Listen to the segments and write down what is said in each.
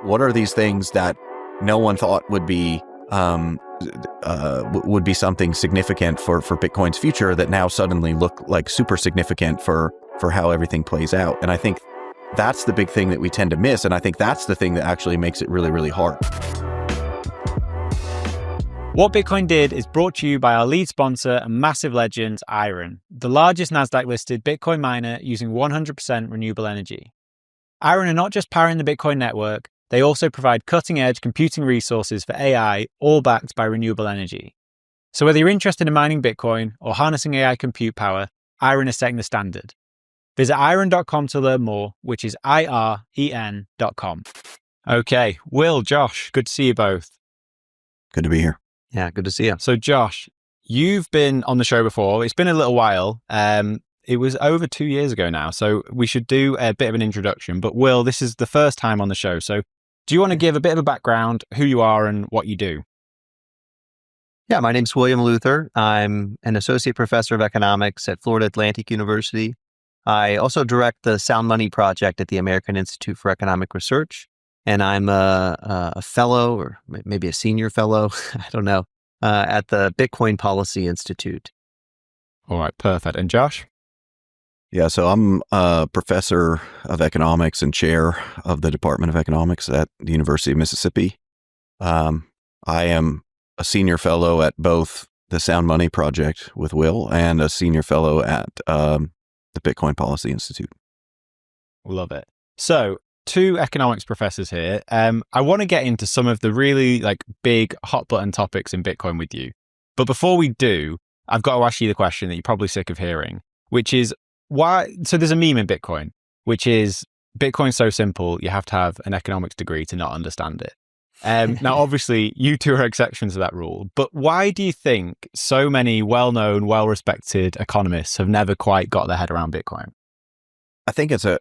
What are these things that no one thought would be something significant for Bitcoin's future that now suddenly look like super significant for how everything plays out? And I think that's the big thing that we tend to miss. And I think that's the thing that actually makes it really, really hard. What Bitcoin Did is brought to you by our lead sponsor and massive legend, IREN, the largest NASDAQ-listed Bitcoin miner using 100% renewable energy. IREN are not just powering the Bitcoin network, they also provide cutting-edge computing resources for AI, all backed by renewable energy. So whether you're interested in mining Bitcoin or harnessing AI compute power, IREN is setting the standard. Visit iren.com to learn more, which is IREN.com. Okay, Will, Josh, good to see you both. Good to be here. Yeah, good to see you. So Josh, you've been on the show before. It's been a little while. It was over 2 years ago now, so we should do a bit of an introduction. But Will, this is the first time on the show, so do you want to give a bit of a background, who you are and what you do? Yeah, my name's William Luther. I'm an associate professor of economics at Florida Atlantic University. I also direct the Sound Money Project at the American Institute for Economic Research, and I'm a fellow, or maybe a senior fellow, I don't know, at the Bitcoin Policy Institute. All right, perfect. And Josh? Yeah, so I'm a professor of economics and chair of the Department of Economics at the University of Mississippi. I am a senior fellow at both the Sound Money Project with Will and a senior fellow at the Bitcoin Policy Institute. Love it. So, two economics professors here. I want to get into some of the really big hot button topics in Bitcoin with you. But before we do, I've got to ask you the question that you're probably sick of hearing, which is why? So there's a meme in Bitcoin, which is Bitcoin's so simple, you have to have an economics degree to not understand it. Now, obviously, you two are exceptions to that rule, but why do you think so many well-known, well-respected economists have never quite got their head around Bitcoin? I think it's a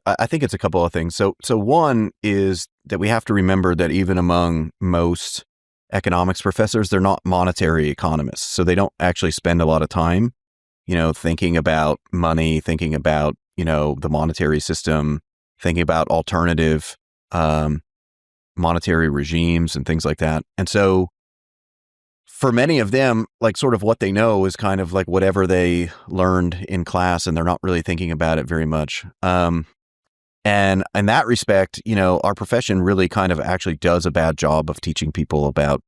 couple of things. So one is that we have to remember that even among most economics professors, they're not monetary economists. So they don't actually spend a lot of time, thinking about money, thinking about, the monetary system, thinking about alternative monetary regimes and things like that. And so for many of them, sort of what they know is kind of like whatever they learned in class, and they're not really thinking about it very much. And in that respect, our profession really kind of actually does a bad job of teaching people about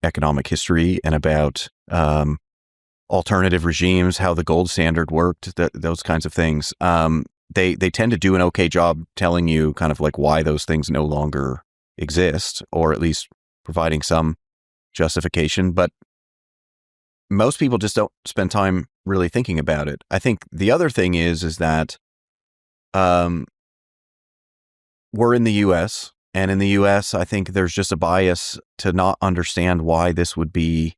economic history and about alternative regimes, how the gold standard worked, those kinds of things. They tend to do an okay job telling you kind of why those things no longer exist, or at least providing some justification. But most people just don't spend time really thinking about it. I think the other thing is that we're in the US, and in the US, I think there's just a bias to not understand why this would be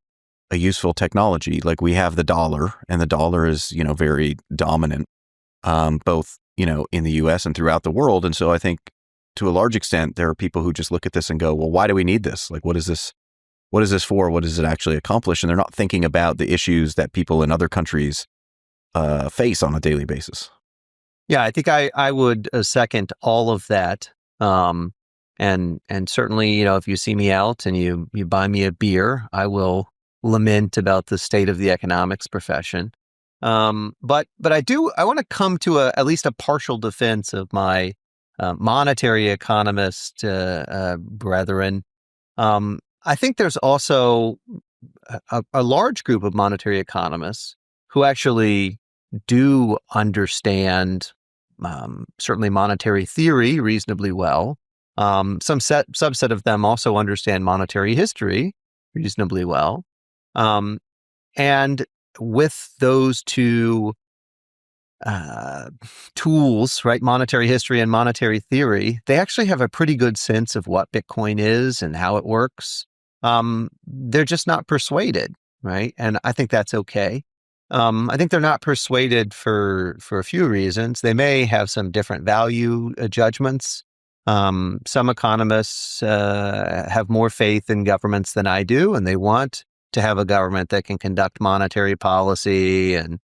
a useful technology. We have the dollar, and the dollar is, very dominant, both, in the US and throughout the world. And so I think to a large extent, there are people who just look at this and go, well, why do we need this? What is this? What is this for? What does it actually accomplish? And they're not thinking about the issues that people in other countries face on a daily basis. Yeah, I think I would second all of that. And certainly, if you see me out and you buy me a beer, I will lament about the state of the economics profession. But I want to come to at least a partial defense of my monetary economist brethren. I think there's also a large group of monetary economists who actually do understand certainly monetary theory reasonably well. Some subset of them also understand monetary history reasonably well. And with those two tools, right, monetary history and monetary theory, they actually have a pretty good sense of what Bitcoin is and how it works. They're just not persuaded, right? And I think that's okay. I think they're not persuaded for a few reasons. They may have some different value judgments. Some economists have more faith in governments than I do, and they want to have a government that can conduct monetary policy and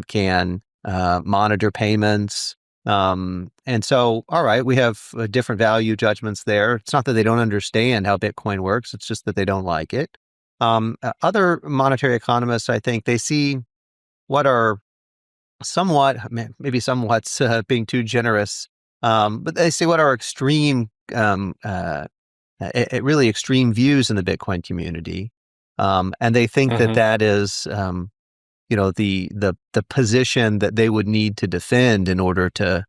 can monitor payments, And so, all right, we have different value judgments there. It's not that they don't understand how Bitcoin works. It's just that they don't like it. Other monetary economists, I think, they see what are somewhat, maybe somewhat being too generous, but they see what are extreme, really extreme views in the Bitcoin community. And they think that is, the position that they would need to defend in order to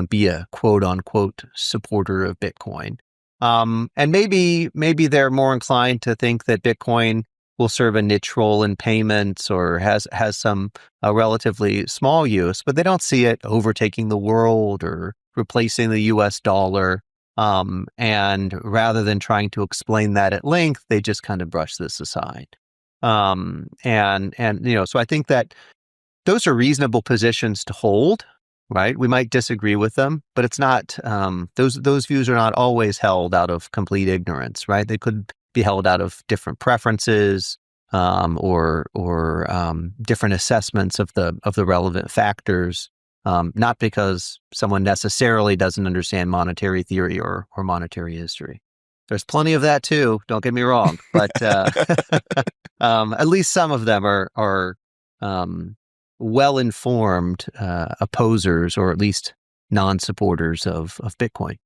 be a quote unquote supporter of Bitcoin. And maybe they're more inclined to think that Bitcoin will serve a niche role in payments or has some relatively small use, but they don't see it overtaking the world or replacing the US dollar. And rather than trying to explain that at length, they just kind of brush this aside. So I think that those are reasonable positions to hold, right? We might disagree with them, but it's not, those views are not always held out of complete ignorance, right? They could be held out of different preferences, or different assessments of the relevant factors, not because someone necessarily doesn't understand monetary theory or monetary history. There's plenty of that too, don't get me wrong, but at least some of them are well-informed opposers or at least non-supporters of Bitcoin.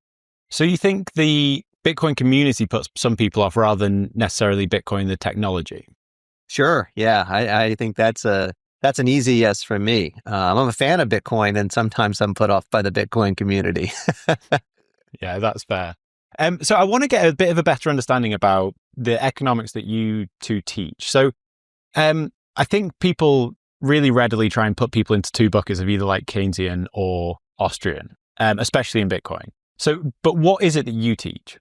So you think the Bitcoin community puts some people off rather than necessarily Bitcoin, the technology? Sure. Yeah. I think that's an easy yes from me. I'm a fan of Bitcoin, and sometimes I'm put off by the Bitcoin community. Yeah, that's fair. So I want to get a bit of a better understanding about the economics that you two teach. So I think people really readily try and put people into two buckets of either like Keynesian or Austrian, especially in Bitcoin. So, but what is it that you teach?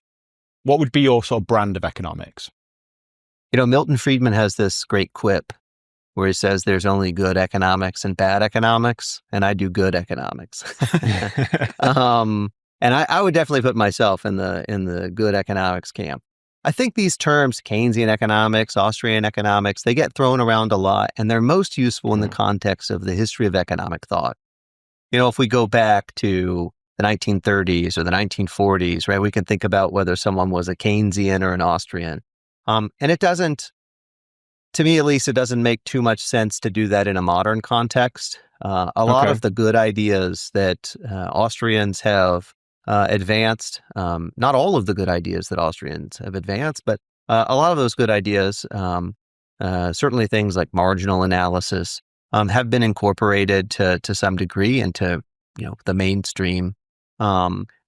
What would be your sort of brand of economics? Milton Friedman has this great quip where he says there's only good economics and bad economics, and I do good economics. And I would definitely put myself in the good economics camp. I think these terms, Keynesian economics, Austrian economics, they get thrown around a lot, and they're most useful in the context of the history of economic thought. If we go back to the 1930s or the 1940s, right, we can think about whether someone was a Keynesian or an Austrian. And it doesn't, to me at least, it doesn't make too much sense to do that in a modern context. A lot of the good ideas that Austrians have advanced, not all of the good ideas that Austrians have advanced, but a lot of those good ideas, certainly things like marginal analysis, have been incorporated to some degree into the mainstream.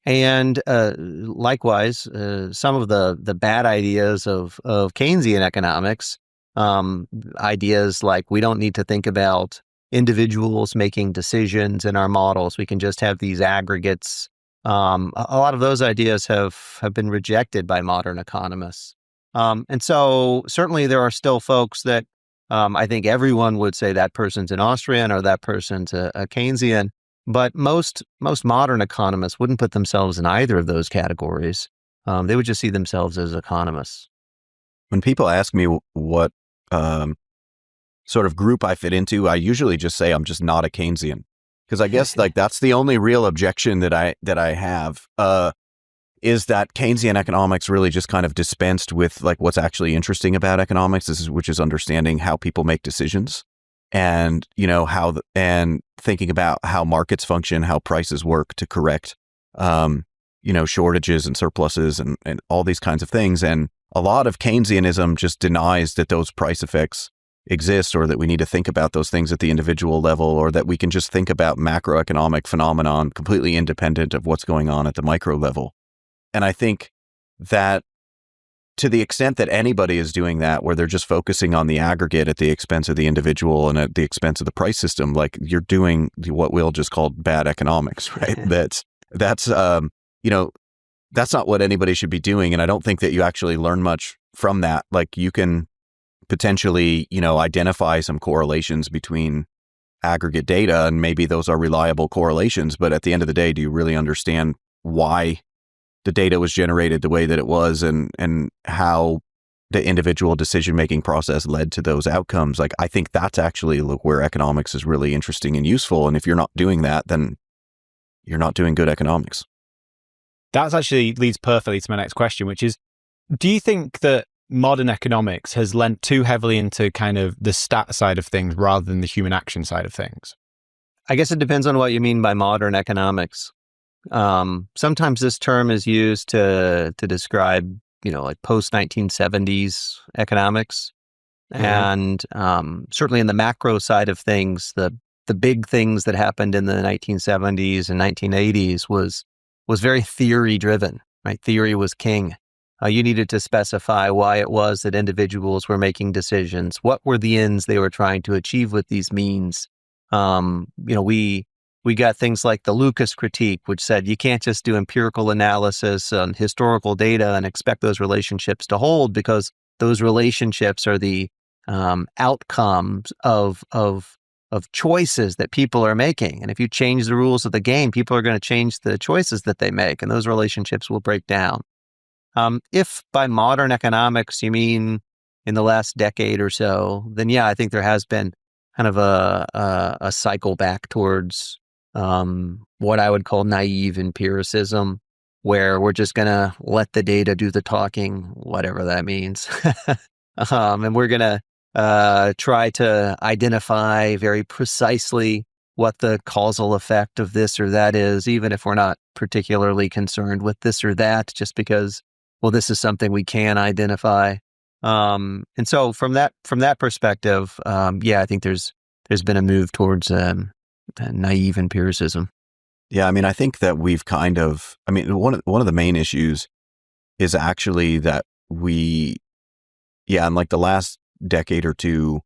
And likewise, some of the bad ideas of Keynesian economics, ideas like we don't need to think about individuals making decisions in our models. We can just have these aggregates. A lot of those ideas have been rejected by modern economists. And so certainly there are still folks that I think everyone would say that person's an Austrian or that person's a Keynesian. But most modern economists wouldn't put themselves in either of those categories. They would just see themselves as economists. When people ask me what sort of group I fit into, I usually just say I'm just not a Keynesian, because I guess like that's the only real objection that I have is that Keynesian economics really just kind of dispensed with like what's actually interesting about economics, which is understanding how people make decisions. And, and thinking about how markets function, how prices work to correct, shortages and surpluses and all these kinds of things. And a lot of Keynesianism just denies that those price effects exist, or that we need to think about those things at the individual level, or that we can just think about macroeconomic phenomenon completely independent of what's going on at the micro level. And I think that to the extent that anybody is doing that, where they're just focusing on the aggregate at the expense of the individual and at the expense of the price system, like you're doing what Will just called bad economics, right? That's not what anybody should be doing. And I don't think that you actually learn much from that. Like you can potentially, identify some correlations between aggregate data, and maybe those are reliable correlations. But at the end of the day, do you really understand why the data was generated the way that it was, and how the individual decision-making process led to those outcomes? Like, I think that's actually where economics is really interesting and useful. And if you're not doing that, then you're not doing good economics. That actually leads perfectly to my next question, which is, do you think that modern economics has lent too heavily into kind of the stat side of things rather than the human action side of things? I guess it depends on what you mean by modern economics. Sometimes this term is used to describe, like post-1970s economics. And certainly in the macro side of things, the big things that happened in the 1970s and 1980s was very theory driven, right? Theory was king. You needed to specify why it was that individuals were making decisions. What were the ends they were trying to achieve with these means? We got things like the Lucas critique, which said you can't just do empirical analysis on historical data and expect those relationships to hold, because those relationships are the outcomes of choices that people are making. And if you change the rules of the game, people are going to change the choices that they make, and those relationships will break down. If by modern economics you mean in the last decade or so, then yeah, I think there has been kind of a cycle back towards what I would call naive empiricism, where we're just going to let the data do the talking, whatever that means. And we're going to try to identify very precisely what the causal effect of this or that is, even if we're not particularly concerned with this or that, just because, well, this is something we can identify. And so from that perspective, yeah, I think there's been a move towards naive empiricism. Yeah, I mean, I think that we've kind of, I mean, one of the main issues is actually that in like the last decade or two,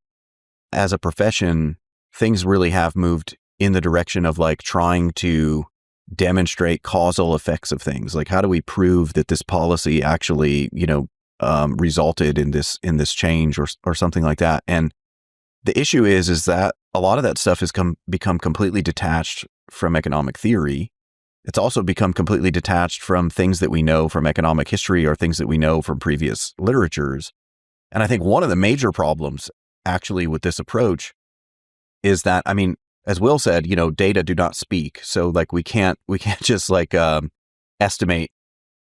as a profession, things really have moved in the direction of like trying to demonstrate causal effects of things. Like, how do we prove that this policy actually, resulted in this change or something like that? And the issue is that a lot of that stuff has become completely detached from economic theory. It's also become completely detached from things that we know from economic history or things that we know from previous literatures. And I think one of the major problems actually with this approach is that, I mean, as Will said, data do not speak. So like we can't just like estimate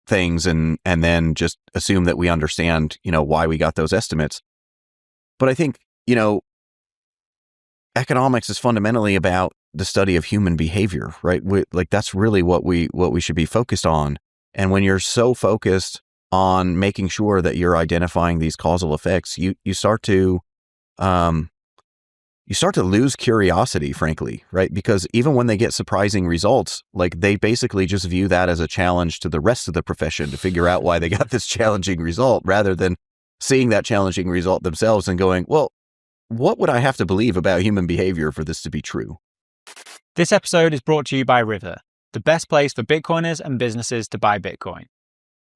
things and then just assume that we understand, why we got those estimates. But I think, economics is fundamentally about the study of human behavior, right? That's really what we should be focused on. And when you're so focused on making sure that you're identifying these causal effects, you start to lose curiosity, frankly, right? Because even when they get surprising results, like they basically just view that as a challenge to the rest of the profession to figure out why they got this challenging result, rather than seeing that challenging result themselves and going, well, what would I have to believe about human behavior for this to be true? This episode is brought to you by River, the best place for Bitcoiners and businesses to buy Bitcoin.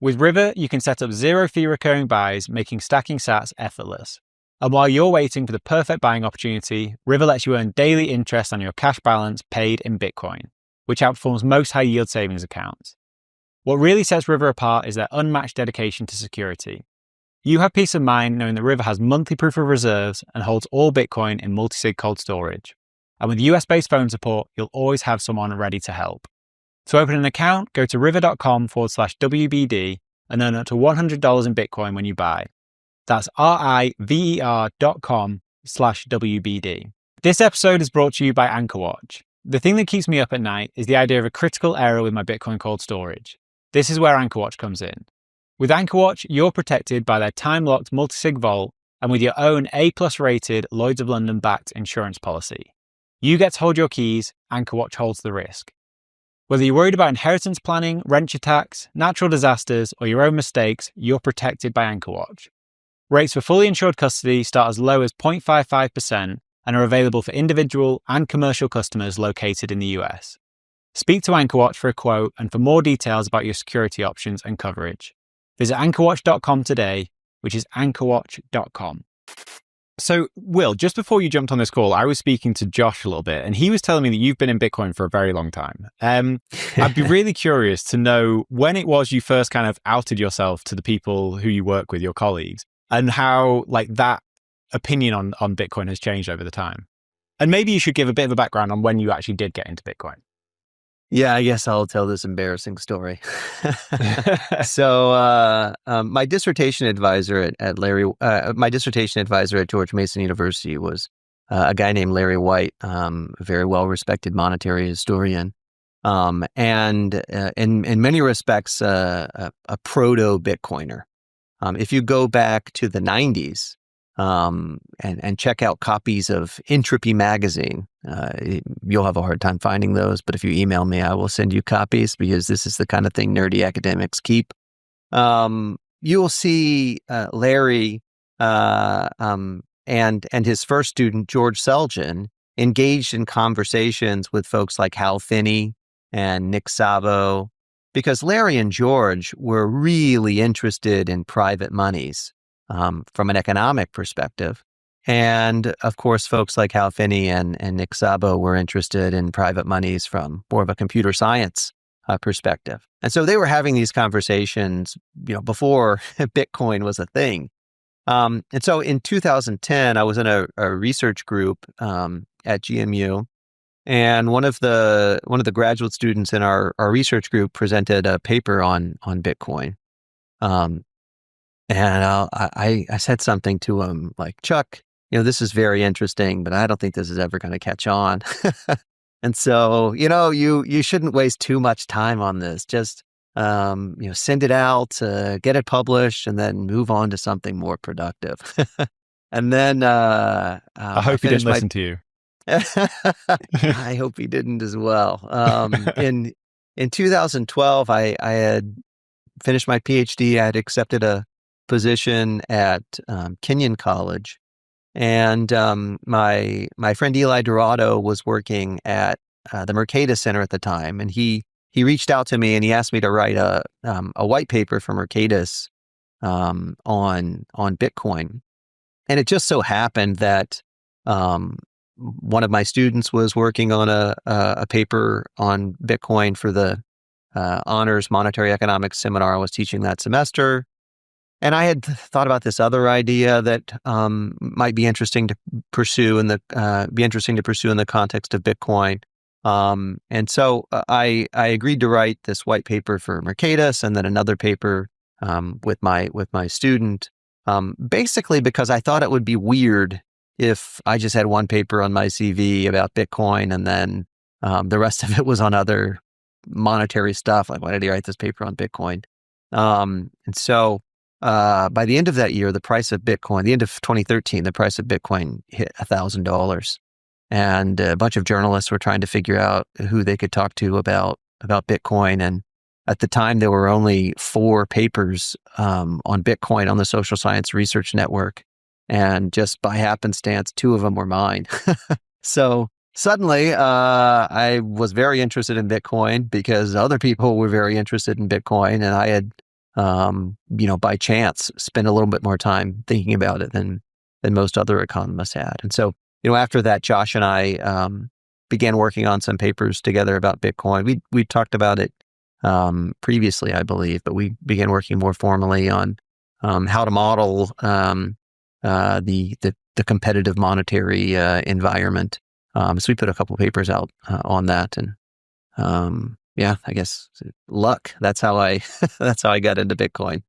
With River, you can set up zero-fee recurring buys, making stacking sats effortless. And while you're waiting for the perfect buying opportunity, River lets you earn daily interest on your cash balance paid in Bitcoin, which outperforms most high-yield savings accounts. What really sets River apart is their unmatched dedication to security. You have peace of mind knowing that River has monthly proof of reserves and holds all Bitcoin in multi-sig cold storage. And with US-based phone support, you'll always have someone ready to help. To open an account, go to river.com/WBD and earn up to $100 in Bitcoin when you buy. That's river.com/WBD. This episode is brought to you by Anchorwatch. The thing that keeps me up at night is the idea of a critical error with my Bitcoin cold storage. This is where Anchorwatch comes in. With Anchorwatch, you're protected by their time-locked multi-sig vault and with your own A+ rated Lloyd's of London backed insurance policy. You get to hold your keys, Anchorwatch holds the risk. Whether you're worried about inheritance planning, rent attacks, natural disasters, or your own mistakes, you're protected by Anchorwatch. Rates for fully insured custody start as low as 0.55% and are available for individual and commercial customers located in the US. Speak to Anchorwatch for a quote and for more details about your security options and coverage. Visit anchorwatch.com today, which is anchorwatch.com. So, Will, just before you jumped on this call, I was speaking to Josh a little bit, and he was telling me that you've been in Bitcoin for a very long time. I'd be really curious to know when it was you first kind of outed yourself to the people who you work with, your colleagues, and how like that opinion on Bitcoin has changed over the time. And maybe you should give a bit of a background on when you actually did get into Bitcoin. Yeah, I guess I'll tell this embarrassing story. So, my dissertation advisor my dissertation advisor at George Mason University was a guy named Larry White, a very well-respected monetary historian, and in many respects, a proto-Bitcoiner. If you go back to the 90s and check out copies of Entropy magazine, you'll have a hard time finding those, but if you email me, I will send you copies because this is the kind of thing nerdy academics keep. You'll see Larry and his first student, George Selgin, engaged in conversations with folks like Hal Finney and Nick Szabo, because Larry and George were really interested in private monies from an economic perspective. And of course, folks like Hal Finney and Nick Szabo were interested in private monies from more of a computer science perspective. And so they were having these conversations, before Bitcoin was a thing. And so in 2010, I was in a research group at GMU, and one of the graduate students in our research group presented a paper on Bitcoin. And I said something to him like, Chuck, this is very interesting, but I don't think this is ever going to catch on. And so, you shouldn't waste too much time on this. Just, send it out, get it published, and then move on to something more productive. And then I hope he didn't listen to you. I hope he didn't as well. In 2012, I had finished my PhD. I had accepted a position at Kenyon College, and my friend Eli Dorado was working at the Mercatus Center at the time, and he reached out to me and he asked me to write a white paper for Mercatus on Bitcoin. And it just so happened that one of my students was working on a paper on Bitcoin for the honors monetary economics seminar I was teaching that semester. And I had thought about this other idea that might be interesting to pursue in the context of Bitcoin. And so I agreed to write this white paper for Mercatus and then another paper with my student, basically because I thought it would be weird if I just had one paper on my CV about Bitcoin and then the rest of it was on other monetary stuff. Like, why did he write this paper on Bitcoin? And so by the end of that year, the price of Bitcoin, the end of 2013, the price of Bitcoin hit $1,000. And a bunch of journalists were trying to figure out who they could talk to about Bitcoin. And at the time, there were only 4 papers on Bitcoin on the Social Science Research Network. And just by happenstance, 2 of them were mine. So suddenly, I was very interested in Bitcoin because other people were very interested in Bitcoin. And I had, by chance, spent a little bit more time thinking about it than most other economists had. And so, after that, Josh and I began working on some papers together about Bitcoin. We talked about it previously, I believe, but we began working more formally on how to model the competitive monetary environment. So we put a couple papers out on that, and I guess luck. That's how I got into Bitcoin.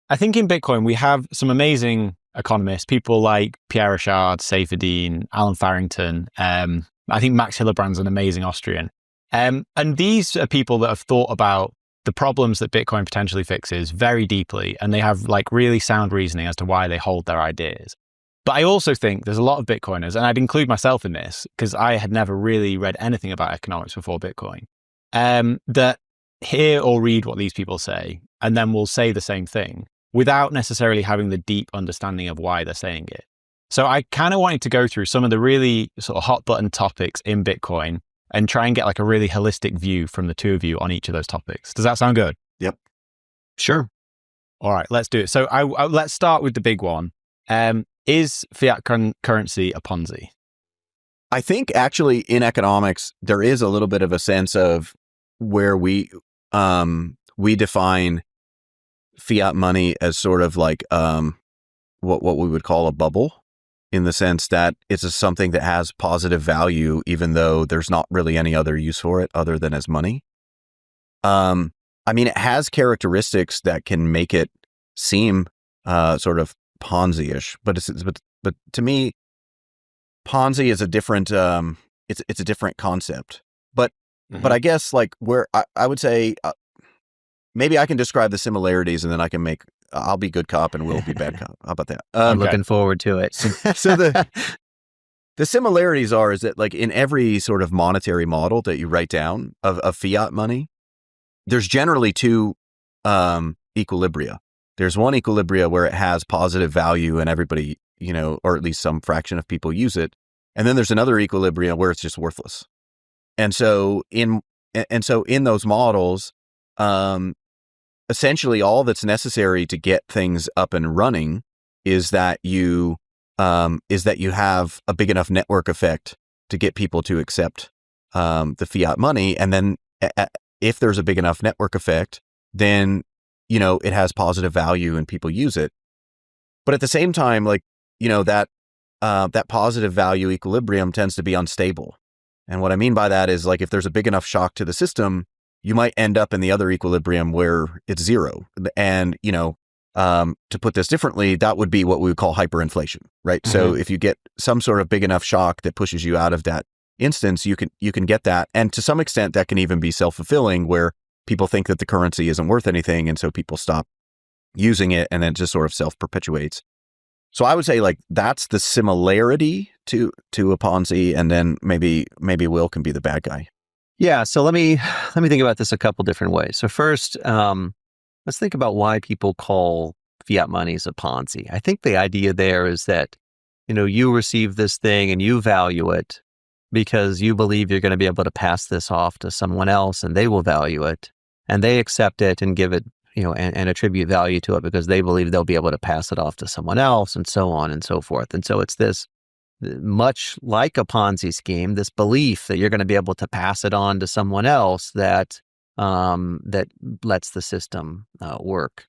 I think in Bitcoin we have some amazing economists, people like Pierre Richard, Seyfedin, Alan Farrington. I think Max Hillerbrand's an amazing Austrian. And these are people that have thought about the problems that Bitcoin potentially fixes very deeply, and they have really sound reasoning as to why they hold their ideas. But I also think there's a lot of Bitcoiners, and I'd include myself in this because I had never really read anything about economics before Bitcoin, that hear or read what these people say, and then will say the same thing without necessarily having the deep understanding of why they're saying it. So I kind of wanted to go through some of the really sort of hot button topics in Bitcoin and try and get a really holistic view from the two of you on each of those topics. Does that sound good? Yep. Sure. All right, let's do it. So let's start with the big one. Is fiat currency a Ponzi? I think actually in economics, there is a little bit of a sense of where we define fiat money as sort of like what we would call a bubble, in the sense that it's something that has positive value, even though there's not really any other use for it other than as money. I mean, it has characteristics that can make it seem sort of Ponzi-ish, but to me, Ponzi is a different it's a different concept. But I guess like where I would say maybe I can describe the similarities, and then I'll be good cop and Will be bad cop. How about that? I'm looking forward to it. So the similarities is that like in every sort of monetary model that you write down of fiat money, there's generally two equilibria. There's one equilibria where it has positive value and everybody, or at least some fraction of people use it. And then there's another equilibria where it's just worthless. And so in those models, essentially all that's necessary to get things up and running is that you have a big enough network effect to get people to accept the fiat money. And then if there's a big enough network effect, then, it has positive value and people use it. But at the same time, like, that positive value equilibrium tends to be unstable. And what I mean by that is like, if there's a big enough shock to the system, you might end up in the other equilibrium where it's zero. And, to put this differently, that would be what we would call hyperinflation, right? Mm-hmm. So if you get some sort of big enough shock that pushes you out of that instance, you can get that. And to some extent, that can even be self-fulfilling, where people think that the currency isn't worth anything. And so people stop using it, and then it just sort of self-perpetuates. So I would say like that's the similarity to a Ponzi, and then maybe Will can be the bad guy. Yeah. So let me think about this a couple different ways. So first, let's think about why people call fiat monies a Ponzi. I think the idea there is that, you receive this thing and you value it because you believe you're going to be able to pass this off to someone else, and they will value it and they accept it and give it, and attribute value to it because they believe they'll be able to pass it off to someone else, and so on and so forth. And so it's this, much like a Ponzi scheme, this belief that you're going to be able to pass it on to someone else that lets the system work.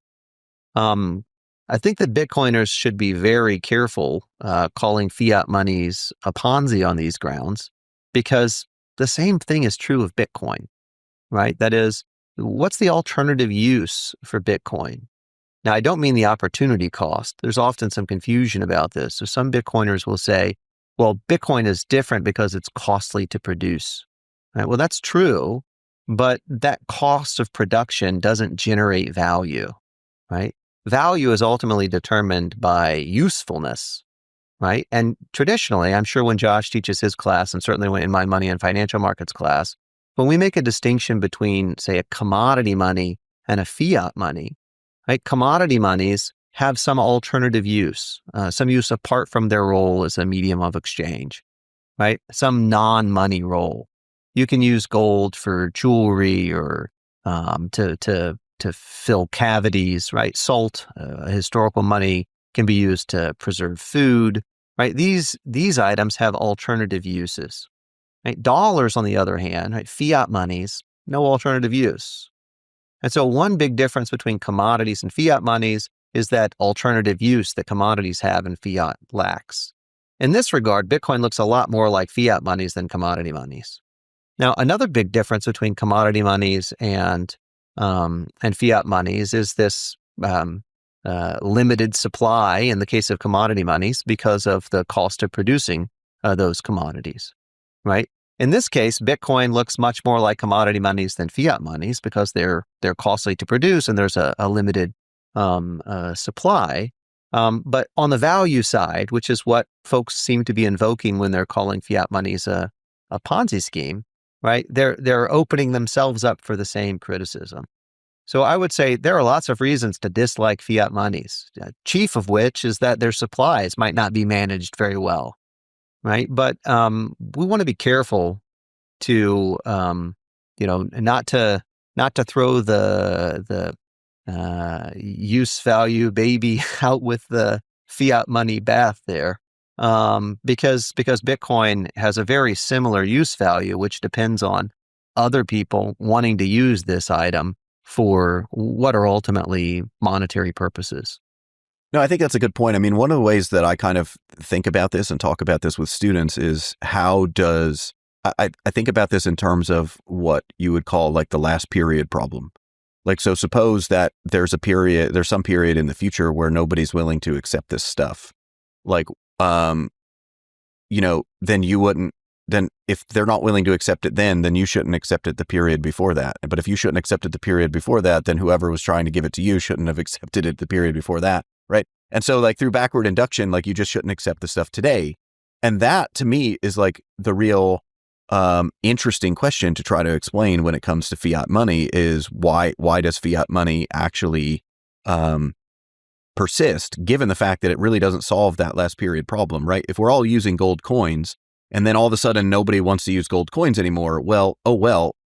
I think that Bitcoiners should be very careful calling fiat monies a Ponzi on these grounds, because the same thing is true of Bitcoin, right? That is, what's the alternative use for Bitcoin? Now, I don't mean the opportunity cost. There's often some confusion about this. So some Bitcoiners will say, well, Bitcoin is different because it's costly to produce. Right? Well, that's true, but that cost of production doesn't generate value, right? Value is ultimately determined by usefulness, right? And traditionally, I'm sure when Josh teaches his class, and certainly in my money and financial markets class, when we make a distinction between, say, a commodity money and a fiat money, right? Commodity monies have some alternative use, some use apart from their role as a medium of exchange, right? Some non-money role. You can use gold for jewelry or to fill cavities, right? Salt, historical money, can be used to preserve food, right? These items have alternative uses. Right? Dollars, on the other hand, right? Fiat monies, no alternative use. And so one big difference between commodities and fiat monies is that alternative use that commodities have and fiat lacks. In this regard, Bitcoin looks a lot more like fiat monies than commodity monies. Now, another big difference between commodity monies and fiat monies is this limited supply in the case of commodity monies because of the cost of producing those commodities, right? In this case, Bitcoin looks much more like commodity monies than fiat monies because they're costly to produce and there's a limited supply. But on the value side, which is what folks seem to be invoking when they're calling fiat monies a Ponzi scheme, right? They're opening themselves up for the same criticism. So I would say there are lots of reasons to dislike fiat monies, chief of which is that their supplies might not be managed very well, right? But we want to be careful to, not to throw the use value baby out with the fiat money bath there, because Bitcoin has a very similar use value, which depends on other people wanting to use this item for what are ultimately monetary purposes. No, I think that's a good point. I mean, one of the ways that I kind of think about this and talk about this with students is how does I think about this in terms of what you would call like the last period problem. Like, so suppose that there's some period in the future where nobody's willing to accept this stuff. Like, then if they're not willing to accept it then you shouldn't accept it the period before that. But if you shouldn't accept it the period before that, then whoever was trying to give it to you shouldn't have accepted it the period before that, right? And so like through backward induction, like you just shouldn't accept the stuff today. And that to me is like the real interesting question to try to explain when it comes to fiat money is why does fiat money actually persist, given the fact that it really doesn't solve that last period problem, right? If we're all using gold coins and then all of a sudden nobody wants to use gold coins anymore,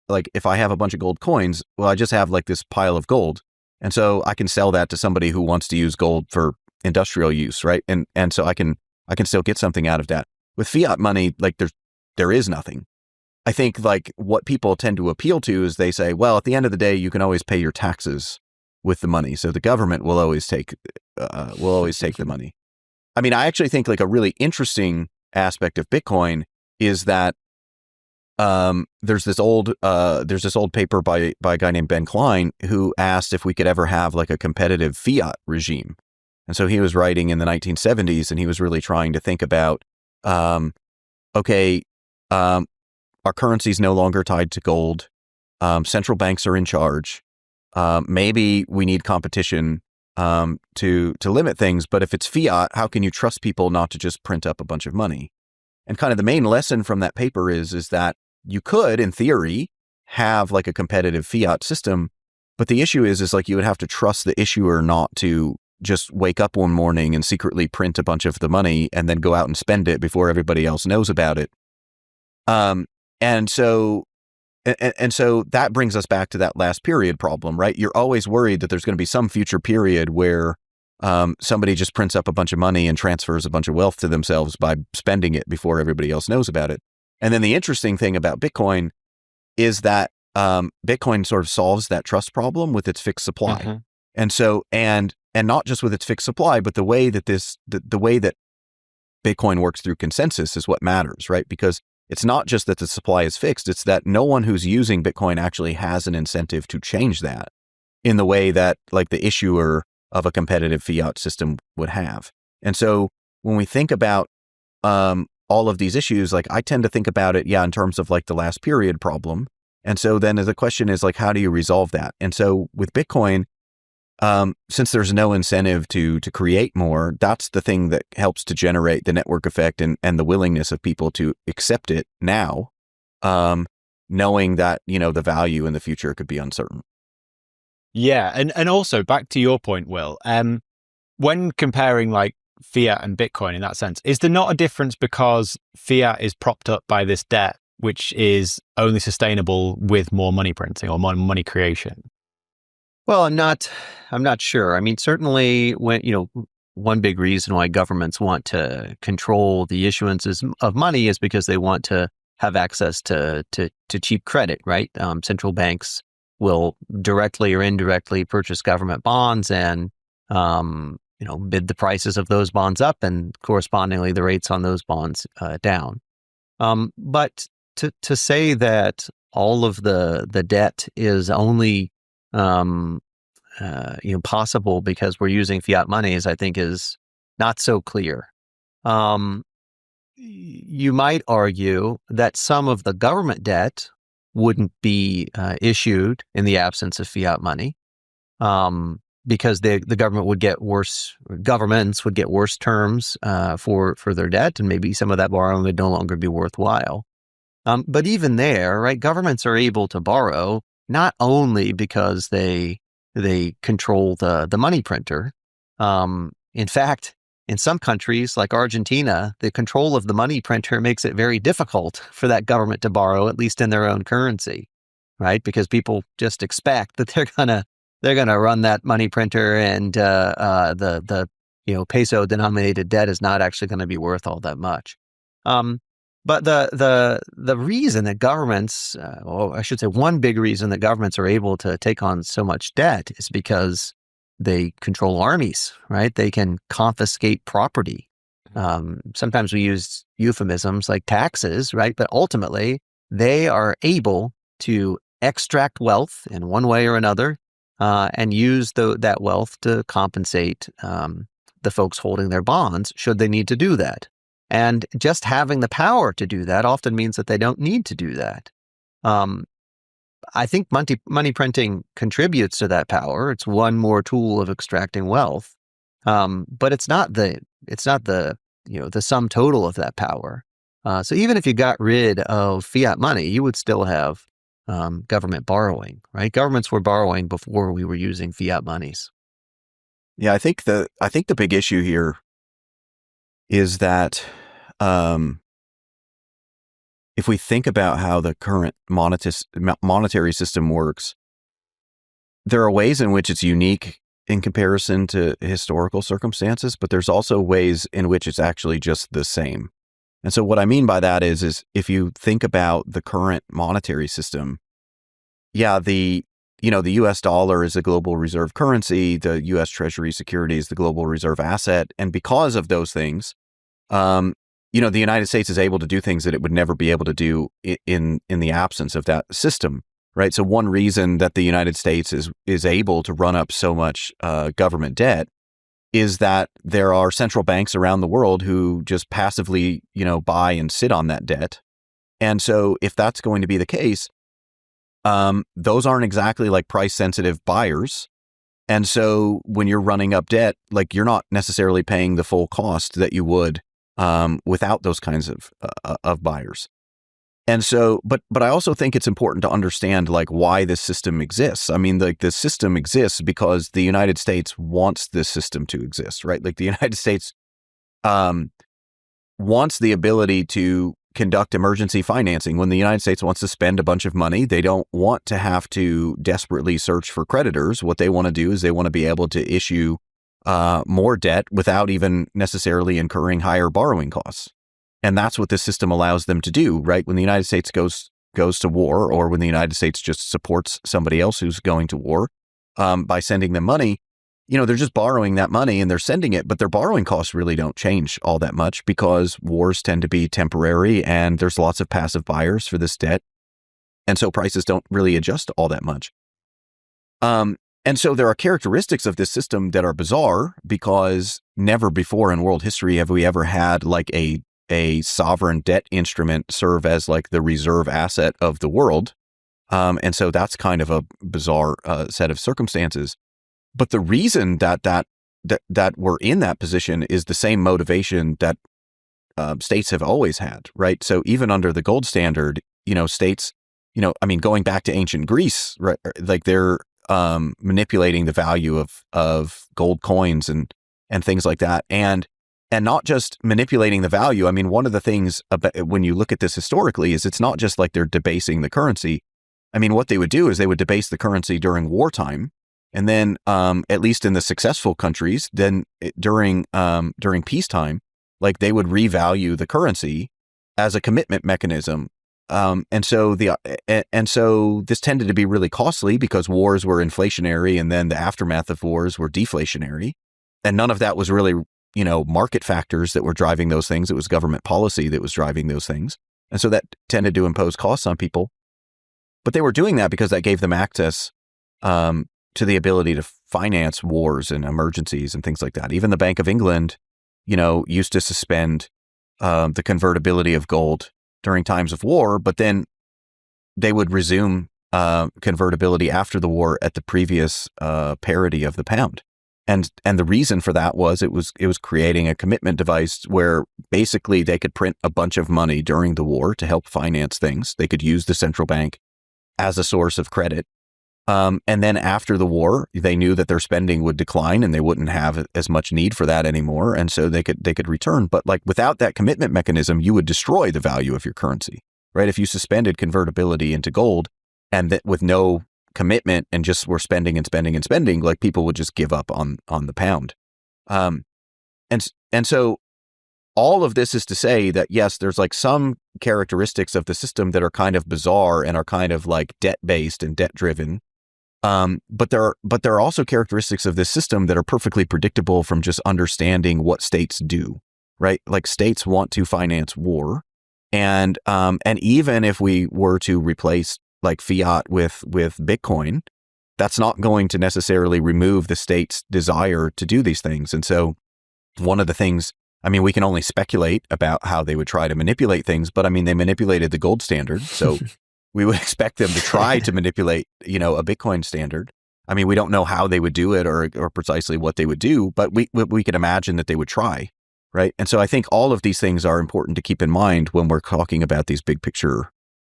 like if I have a bunch of gold coins, well, I just have like this pile of gold. And so I can sell that to somebody who wants to use gold for industrial use, right? And so I can still get something out of that. With fiat money, like there is nothing. I think like what people tend to appeal to is they say, well, at the end of the day, you can always pay your taxes with the money. So the government will always take the money. I mean, I actually think like a really interesting aspect of Bitcoin is that there's this old paper by a guy named Ben Klein who asked if we could ever have like a competitive fiat regime. And so he was writing in the 1970s and he was really trying to think about, our currency is no longer tied to gold. Central banks are in charge. Maybe we need competition to limit things. But if it's fiat, how can you trust people not to just print up a bunch of money? And kind of the main lesson from that paper is that you could, in theory, have like a competitive fiat system. But the issue is like you would have to trust the issuer not to just wake up one morning and secretly print a bunch of the money and then go out and spend it before everybody else knows about it. And so that brings us back to that last period problem, right? You're always worried that there's going to be some future period where somebody just prints up a bunch of money and transfers a bunch of wealth to themselves by spending it before everybody else knows about it. And then the interesting thing about Bitcoin is that Bitcoin sort of solves that trust problem with its fixed supply. Mm-hmm. And so, and not just with its fixed supply, but the way that the way that Bitcoin works through consensus is what matters, right? Because it's not just that the supply is fixed, it's that no one who's using Bitcoin actually has an incentive to change that in the way that like the issuer of a competitive fiat system would have. And so when we think about all of these issues, like I tend to think about it, in terms of like the last period problem. And so then the question is like, how do you resolve that? And so with Bitcoin, since there's no incentive to create more, that's the thing that helps to generate the network effect and the willingness of people to accept it now, knowing that, the value in the future could be uncertain. Yeah. And also back to your point, Will, when comparing like fiat and Bitcoin in that sense, is there not a difference because fiat is propped up by this debt, which is only sustainable with more money printing or more money creation? Well, I'm not sure. I mean, certainly when, one big reason why governments want to control the issuances of money is because they want to have access to cheap credit, right? Central banks will directly or indirectly purchase government bonds and, bid the prices of those bonds up and correspondingly the rates on those bonds down. But to say that all of the debt is only possible because we're using fiat monies, I think is not so clear. You might argue that some of the government debt wouldn't be issued in the absence of fiat money, because the government would get worse. Governments would get worse terms for their debt, and maybe some of that borrowing would no longer be worthwhile. But even there, right, governments are able to borrow not only because they control the money printer. In fact, in some countries like Argentina, the control of the money printer makes it very difficult for that government to borrow, at least in their own currency, right? Because people just expect that they're gonna run that money printer, and the peso denominated debt is not actually going to be worth all that much. But the reason that governments, or I should say one big reason that governments are able to take on so much debt is because they control armies, right? They can confiscate property. Sometimes we use euphemisms like taxes, right? But ultimately, they are able to extract wealth in one way or another and use that wealth to compensate the folks holding their bonds should they need to do that. And just having the power to do that often means that they don't need to do that. I think money printing contributes to that power. It's one more tool of extracting wealth, but it's not the sum total of that power. So even if you got rid of fiat money, you would still have government borrowing, right? Governments were borrowing before we were using fiat monies. Yeah, I think the big issue here is that if we think about how the current monetary system works, there are ways in which it's unique in comparison to historical circumstances, but there's also ways in which it's actually just the same. And so what I mean by that is if you think about the current monetary system, the US dollar is a global reserve currency, the US Treasury security is the global reserve asset. And because of those things, the United States is able to do things that it would never be able to do in the absence of that system, right? So one reason that the United States is able to run up so much government debt is that there are central banks around the world who just passively, buy and sit on that debt. And so if that's going to be the case, those aren't exactly like price sensitive buyers. And so when you're running up debt, like you're not necessarily paying the full cost that you would without those kinds of buyers. And so, but I also think it's important to understand like why this system exists. I mean, like the system exists because the United States wants this system to exist, right? Like the United States wants the ability to conduct emergency financing. When the United States wants to spend a bunch of money, they don't want to have to desperately search for creditors. What they want to do is they want to be able to issue more debt without even necessarily incurring higher borrowing costs. And that's what this system allows them to do, right? When the United States goes to war, or when the United States just supports somebody else who's going to war by sending them money, they're just borrowing that money and they're sending it, but their borrowing costs really don't change all that much because wars tend to be temporary and there's lots of passive buyers for this debt. And so prices don't really adjust all that much. And so there are characteristics of this system that are bizarre because never before in world history have we ever had like a sovereign debt instrument serve as like the reserve asset of the world. And so that's kind of a bizarre set of circumstances. But the reason that we're in that position is the same motivation that states have always had, right? So even under the gold standard, states, going back to ancient Greece, right? Like they're manipulating the value of gold coins and things like that. And not just manipulating the value. I mean, one of the things about when you look at this historically is it's not just like they're debasing the currency. I mean, what they would do is they would debase the currency during wartime. And then, at least in the successful countries, then during peacetime, like they would revalue the currency as a commitment mechanism. And so this tended to be really costly because wars were inflationary, and then the aftermath of wars were deflationary, and none of that was really market factors that were driving those things. It was government policy that was driving those things, and so that tended to impose costs on people. But they were doing that because that gave them access to the ability to finance wars and emergencies and things like that. Even the Bank of England, used to suspend the convertibility of gold during times of war, but then they would resume convertibility after the war at the previous parity of the pound. And the reason for that was it was creating a commitment device where basically they could print a bunch of money during the war to help finance things. They could use the central bank as a source of credit. And then after the war, they knew that their spending would decline and they wouldn't have as much need for that anymore. And so they could return. But like without that commitment mechanism, you would destroy the value of your currency, right? If you suspended convertibility into gold and that with no commitment and just were spending and spending and spending, like people would just give up on the pound. And so all of this is to say that, yes, there's like some characteristics of the system that are kind of bizarre and are kind of like debt-based and debt-driven. But there are also characteristics of this system that are perfectly predictable from just understanding what states do, right? Like states want to finance war. And even if we were to replace like fiat with Bitcoin, that's not going to necessarily remove the state's desire to do these things. And so one of the things, I mean, we can only speculate about how they would try to manipulate things, but I mean, they manipulated the gold standard. So we would expect them to try to manipulate, a Bitcoin standard. I mean, we don't know how they would do it or precisely what they would do, but we can imagine that they would try, right? And so I think all of these things are important to keep in mind when we're talking about these big picture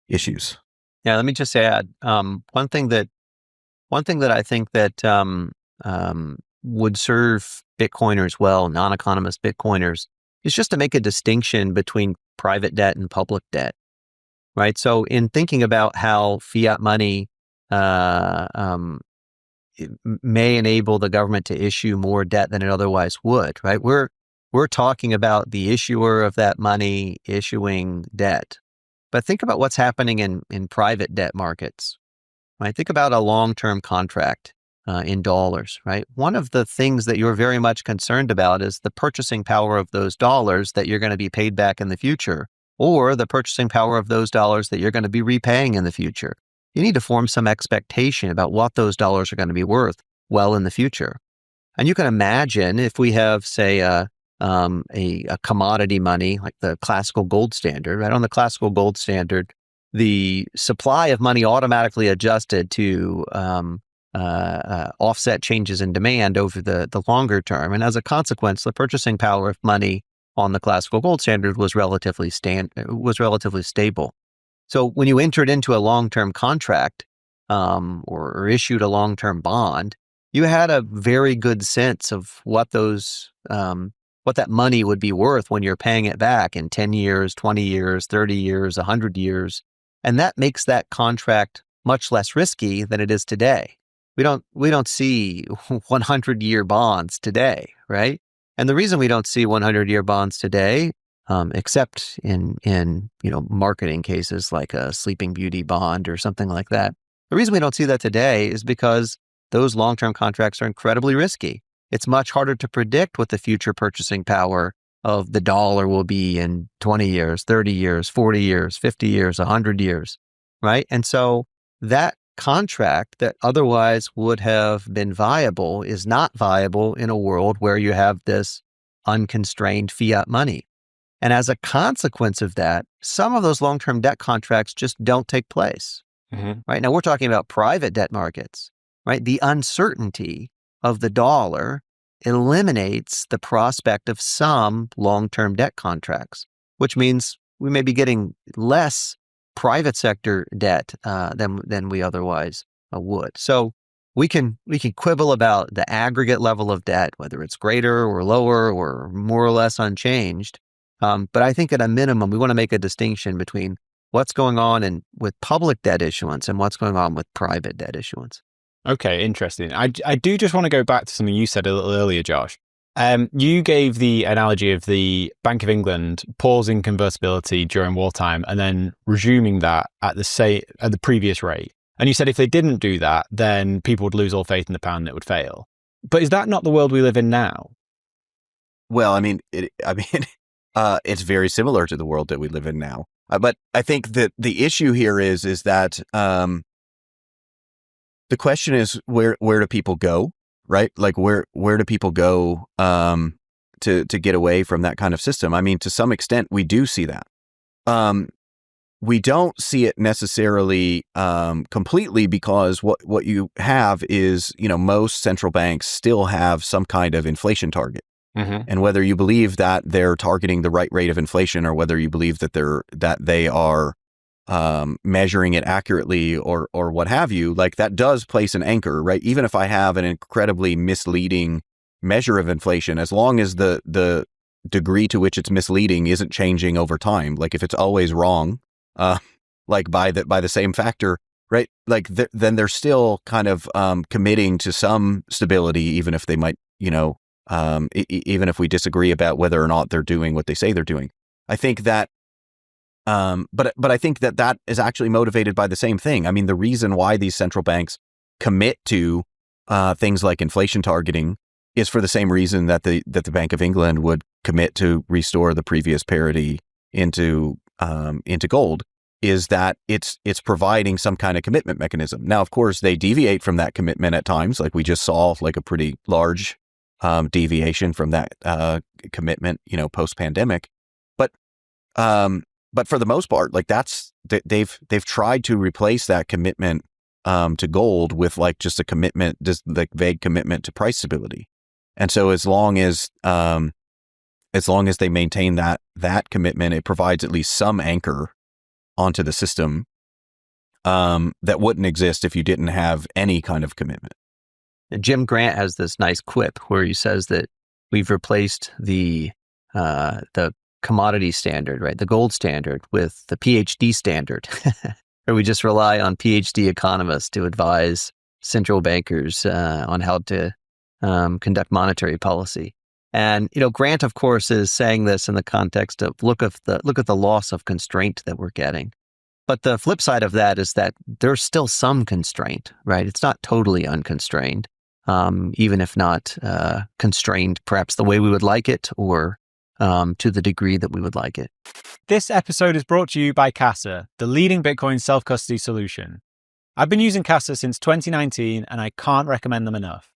issues. Yeah, let me just add one thing that I think that would serve Bitcoiners well, non-economist Bitcoiners, is just to make a distinction between private debt and public debt, right? So in thinking about how fiat money may enable the government to issue more debt than it otherwise would, right? We're talking about the issuer of that money issuing debt. But think about what's happening in private debt markets, right? Think about a long-term contract in dollars, right? One of the things that you're very much concerned about is the purchasing power of those dollars that you're going to be paid back in the future, or the purchasing power of those dollars that you're going to be repaying in the future. You need to form some expectation about what those dollars are going to be worth well in the future. And you can imagine if we have, say, a commodity money like the classical gold standard, right? On the classical gold standard, the supply of money automatically adjusted to offset changes in demand over the longer term. And as a consequence, the purchasing power of money on the classical gold standard was relatively stable. So when you entered into a long-term contract or issued a long-term bond, you had a very good sense of what that money would be worth when you're paying it back in 10 years, 20 years, 30 years, 100 years. And that makes that contract much less risky than it is today. We don't see 100-year bonds today, right? And the reason we don't see 100-year bonds today, except in marketing cases like a Sleeping Beauty bond or something like that, the reason we don't see that today is because those long-term contracts are incredibly risky. It's much harder to predict what the future purchasing power of the dollar will be in 20 years, 30 years, 40 years, 50 years, 100 years, right? And so that contract that otherwise would have been viable is not viable in a world where you have this unconstrained fiat money. And as a consequence of that, some of those long-term debt contracts just don't take place. Mm-hmm. Right now, we're talking about private debt markets, right? The uncertainty of the dollar eliminates the prospect of some long-term debt contracts, which means we may be getting less private sector debt than we otherwise would. So we can quibble about the aggregate level of debt, whether it's greater or lower or more or less unchanged. But I think at a minimum, we want to make a distinction between what's going on with public debt issuance and what's going on with private debt issuance. Okay, interesting. I do just want to go back to something you said a little earlier, Josh. You gave the analogy of the Bank of England pausing convertibility during wartime and then resuming that at the previous rate. And you said if they didn't do that, then people would lose all faith in the pound and it would fail. But is that not the world we live in now? Well, I mean, it's very similar to the world that we live in now. But I think that the issue here is that the question is where do people go, right? Like where do people go to get away from that kind of system? I mean, to some extent, we do see that. We don't see it necessarily completely because what you have is, most central banks still have some kind of inflation target. Mm-hmm. And whether you believe that they're targeting the right rate of inflation or whether you believe that they are measuring it accurately or what have you, like that does place an anchor, right? Even if I have an incredibly misleading measure of inflation, as long as the degree to which it's misleading isn't changing over time, like if it's always wrong, like by the same factor, right? Like then they're still kind of committing to some stability, even if they might, even if we disagree about whether or not they're doing what they say they're doing. I think that, but I think that is actually motivated by the same thing. I mean, the reason why these central banks commit to things like inflation targeting is for the same reason that the Bank of England would commit to restore the previous parity into gold, is that it's providing some kind of commitment mechanism. Now, of course, they deviate from that commitment at times, like we just saw, like a pretty large deviation from that commitment, post-pandemic. But for the most part, like they've tried to replace that commitment to gold with like just a commitment, just like vague commitment to price stability. And so as long as they maintain that commitment, it provides at least some anchor onto the system that wouldn't exist if you didn't have any kind of commitment. And Jim Grant has this nice quip where he says that we've replaced the commodity standard, right, the gold standard, with the PhD standard, where we just rely on PhD economists to advise central bankers on how to conduct monetary policy. And Grant, of course, is saying this in the context of look at the loss of constraint that we're getting. But the flip side of that is that there's still some constraint, right? It's not totally unconstrained, even if not constrained perhaps the way we would like it, or to the degree that we would like it. This episode is brought to you by Casa, the leading Bitcoin self-custody solution. I've been using Casa since 2019, and I can't recommend them enough.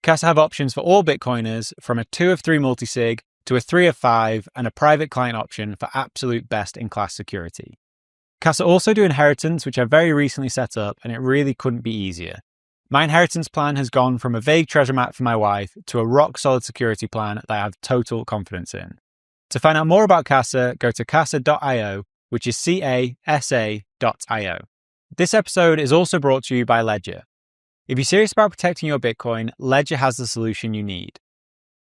Casa have options for all Bitcoiners, from a 2 of 3 multisig to a 3 of 5, and a private client option for absolute best-in-class security. Casa also do inheritance, which I very recently set up, and it really couldn't be easier. My inheritance plan has gone from a vague treasure map for my wife to a rock-solid security plan that I have total confidence in. To find out more about Casa, go to casa.io, which is casa.io. This episode is also brought to you by Ledger. If you're serious about protecting your Bitcoin, Ledger has the solution you need.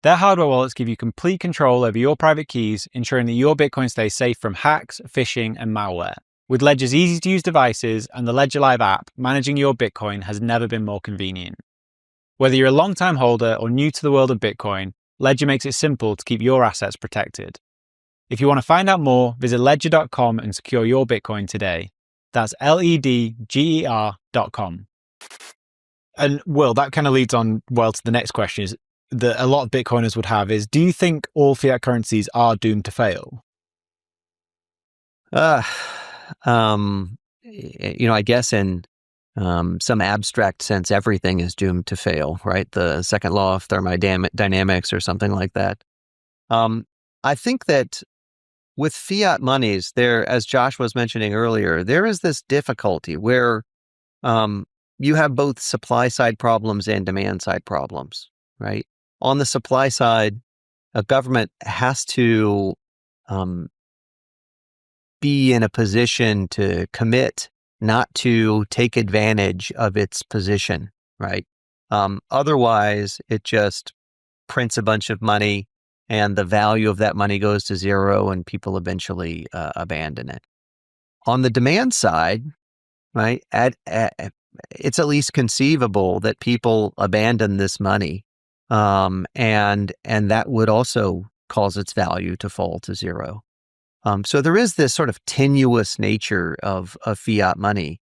Their hardware wallets give you complete control over your private keys, ensuring that your Bitcoin stays safe from hacks, phishing, and malware. With Ledger's easy-to-use devices and the Ledger Live app, managing your Bitcoin has never been more convenient. Whether you're a long-time holder or new to the world of Bitcoin, Ledger makes it simple to keep your assets protected. If you want to find out more, visit ledger.com and secure your Bitcoin today. That's ledger.com. And Will, that kind of leads on well to the next question is that a lot of Bitcoiners would have is, do you think all fiat currencies are doomed to fail? I guess in some abstract sense, everything is doomed to fail, right? The second law of thermodynamics or something like that. I think that with fiat monies, there, as Josh was mentioning earlier, there is this difficulty where you have both supply side problems and demand side problems, right? On the supply side, a government has to be in a position to commit not to take advantage of its position, right? Otherwise, it just prints a bunch of money and the value of that money goes to zero and people eventually abandon it. On the demand side, right, it's at least conceivable that people abandon this money, and that would also cause its value to fall to zero. So there is this sort of tenuous nature of fiat money,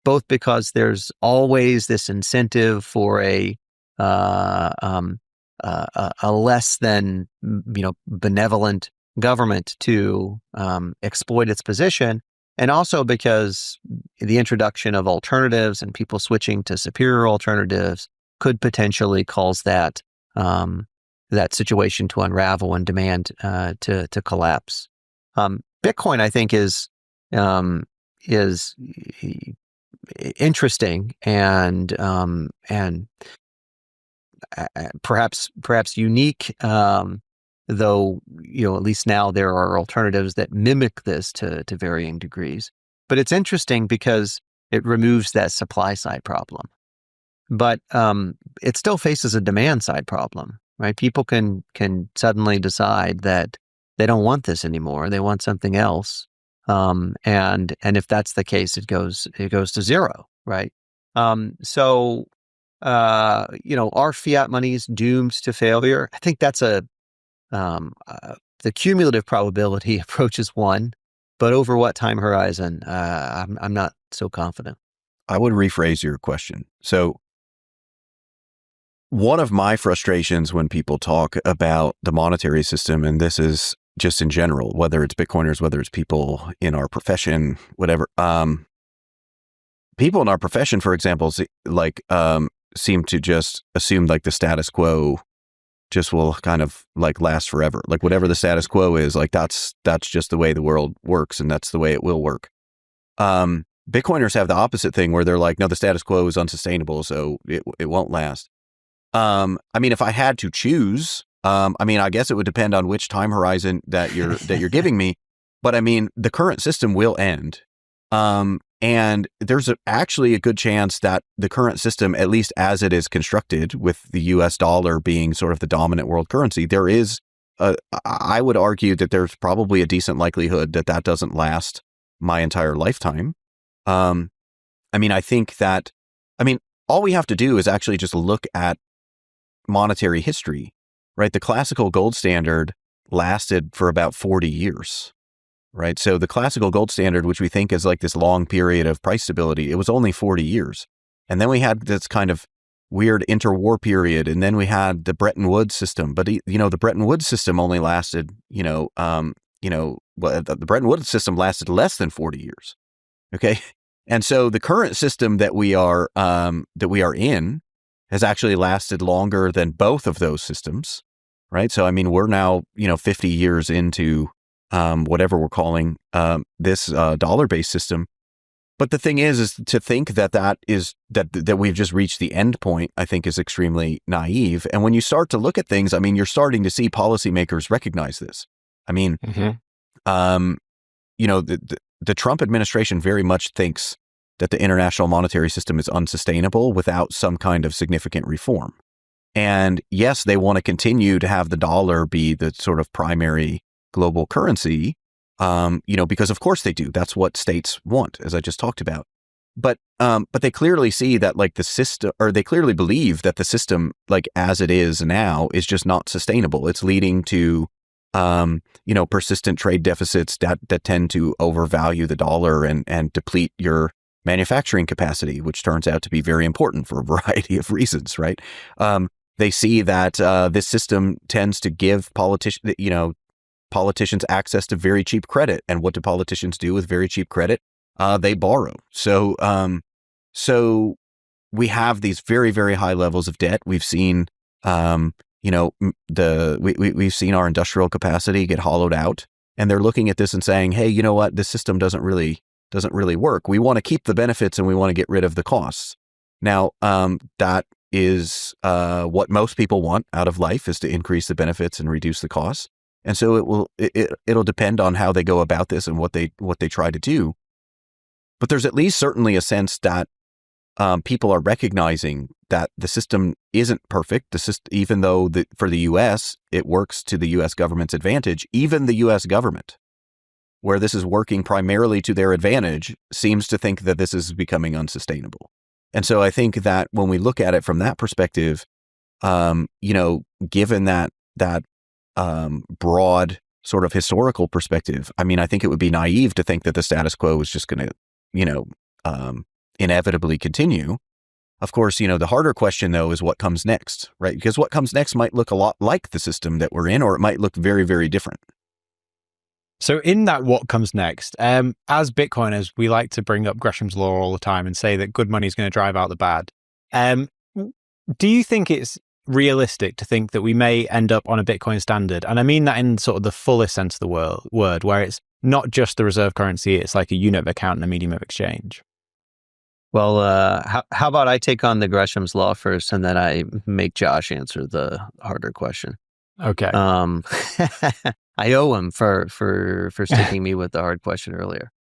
both because there's always this incentive for a less than benevolent government to exploit its position, and also because the introduction of alternatives and people switching to superior alternatives could potentially cause that situation to unravel and demand to collapse. Bitcoin, I think, is interesting and perhaps unique. Though at least now there are alternatives that mimic this to varying degrees. But it's interesting because it removes that supply side problem. But it still faces a demand side problem, right? People can suddenly decide that they don't want this anymore. They want something else. And if that's the case, it goes to zero, right? So are fiat monies doomed to failure? I think that's the cumulative probability approaches 1, but over what time horizon? I'm not so confident. I would rephrase your question. So one of my frustrations when people talk about the monetary system, and this is just in general, whether it's Bitcoiners, whether it's people in our profession, whatever, people in our profession, for example, seem to just assume like the status quo just will kind of like last forever. Like whatever the status quo is, like that's just the way the world works, and that's the way it will work. Bitcoiners have the opposite thing where they're like, no, the status quo is unsustainable, so it won't last. I mean, if I had to choose, I mean, I guess it would depend on which time horizon that you're giving me. But I mean, the current system will end. And there's actually a good chance that the current system, at least as it is constructed, with the US dollar being sort of the dominant world currency, I would argue that there's probably a decent likelihood that that doesn't last my entire lifetime. I mean, I think that, all we have to do is actually just look at monetary history, right? The classical gold standard lasted for about 40 years. Right. So the classical gold standard, which we think is like this long period of price stability, it was only 40 years. And then we had this kind of weird interwar period. And then we had the Bretton Woods system. But, the Bretton Woods system only lasted, the Bretton Woods system lasted less than 40 years. OK. And so the current system that we are in has actually lasted longer than both of those systems. Right. So, I mean, we're now, 50 years into whatever we're calling this dollar-based system. But the thing is to think that we've just reached the end point, I think is extremely naive. And when you start to look at things, I mean, you're starting to see policymakers recognize this. I mean, the Trump administration very much thinks that the international monetary system is unsustainable without some kind of significant reform. And yes, they want to continue to have the dollar be the sort of primary global currency, because of course they do. That's what states want, as I just talked about. But they clearly see that like the system, or they clearly believe that the system, like as it is now, is just not sustainable. It's leading to, persistent trade deficits that tend to overvalue the dollar and deplete your manufacturing capacity, which turns out to be very important for a variety of reasons, right? They see that this system tends to give politicians access to very cheap credit. And what do politicians do with very cheap credit? They borrow. So we have these very, very high levels of debt. We've seen, we've seen our industrial capacity get hollowed out, and they're looking at this and saying, hey, you know what? This system doesn't really work. We want to keep the benefits and we want to get rid of the costs. Now, that is what most people want out of life, is to increase the benefits and reduce the costs. And so it'll depend on how they go about this and what they try to do. But there's at least certainly a sense that people are recognizing that the system isn't perfect. The system, even though for the U.S. it works to the U.S. government's advantage, even the U.S. government, where this is working primarily to their advantage, seems to think that this is becoming unsustainable. And so I think that when we look at it from that perspective, given that broad sort of historical perspective, I mean, I think it would be naive to think that the status quo is just going to, inevitably continue. Of course, the harder question, though, is what comes next, right? Because what comes next might look a lot like the system that we're in, or it might look very, very different. So in that what comes next, as Bitcoiners, we like to bring up Gresham's law all the time and say that good money is going to drive out the bad. Do you think it's realistic to think that we may end up on a Bitcoin standard? And I mean that in sort of the fullest sense of the word, where it's not just the reserve currency, it's like a unit of account and a medium of exchange. Well, how about I take on the Gresham's law first, and then I make Josh answer the harder question. Okay. I owe him for sticking me with the hard question earlier.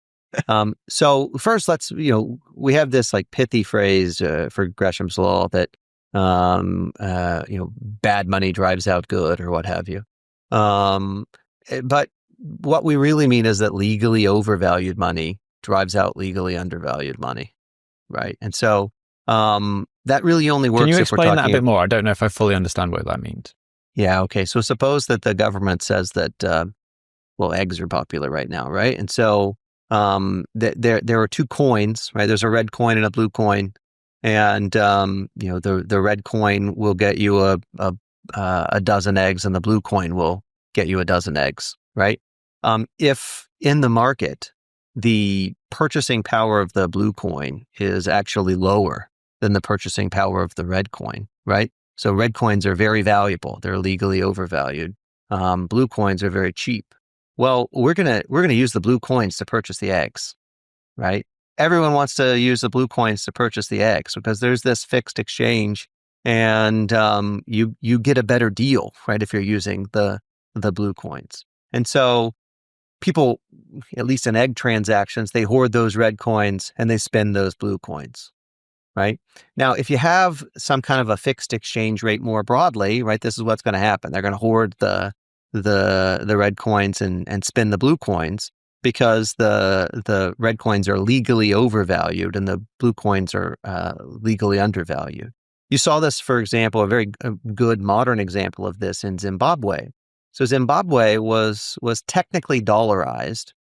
So first, let's, we have this like pithy phrase for Gresham's law that, bad money drives out good, or what have you. But what we really mean is that legally overvalued money drives out legally undervalued money, right? And so that really only works. Can you if explain we're that a bit more? I don't know if I fully understand what that means. Yeah. Okay. So suppose that the government says that, eggs are popular right now, right? And so there are two coins, right? There's a red coin and a blue coin, and the red coin will get you a dozen eggs, and the blue coin will get you a dozen eggs, right? If in the market the purchasing power of the blue coin is actually lower than the purchasing power of the red coin, right? So red coins are very valuable; they're legally overvalued. Blue coins are very cheap. Well, we're gonna use the blue coins to purchase the eggs, right? Everyone wants to use the blue coins to purchase the eggs because there's this fixed exchange, and you get a better deal, right, if you're using the blue coins. And so people, at least in egg transactions, they hoard those red coins and they spend those blue coins, right? Now, if you have some kind of a fixed exchange rate more broadly, right, this is what's going to happen. They're going to hoard the red coins and spend the blue coins, because the red coins are legally overvalued and the blue coins are legally undervalued. You saw this, for example, a very good modern example of this in Zimbabwe. So Zimbabwe was technically dollarized,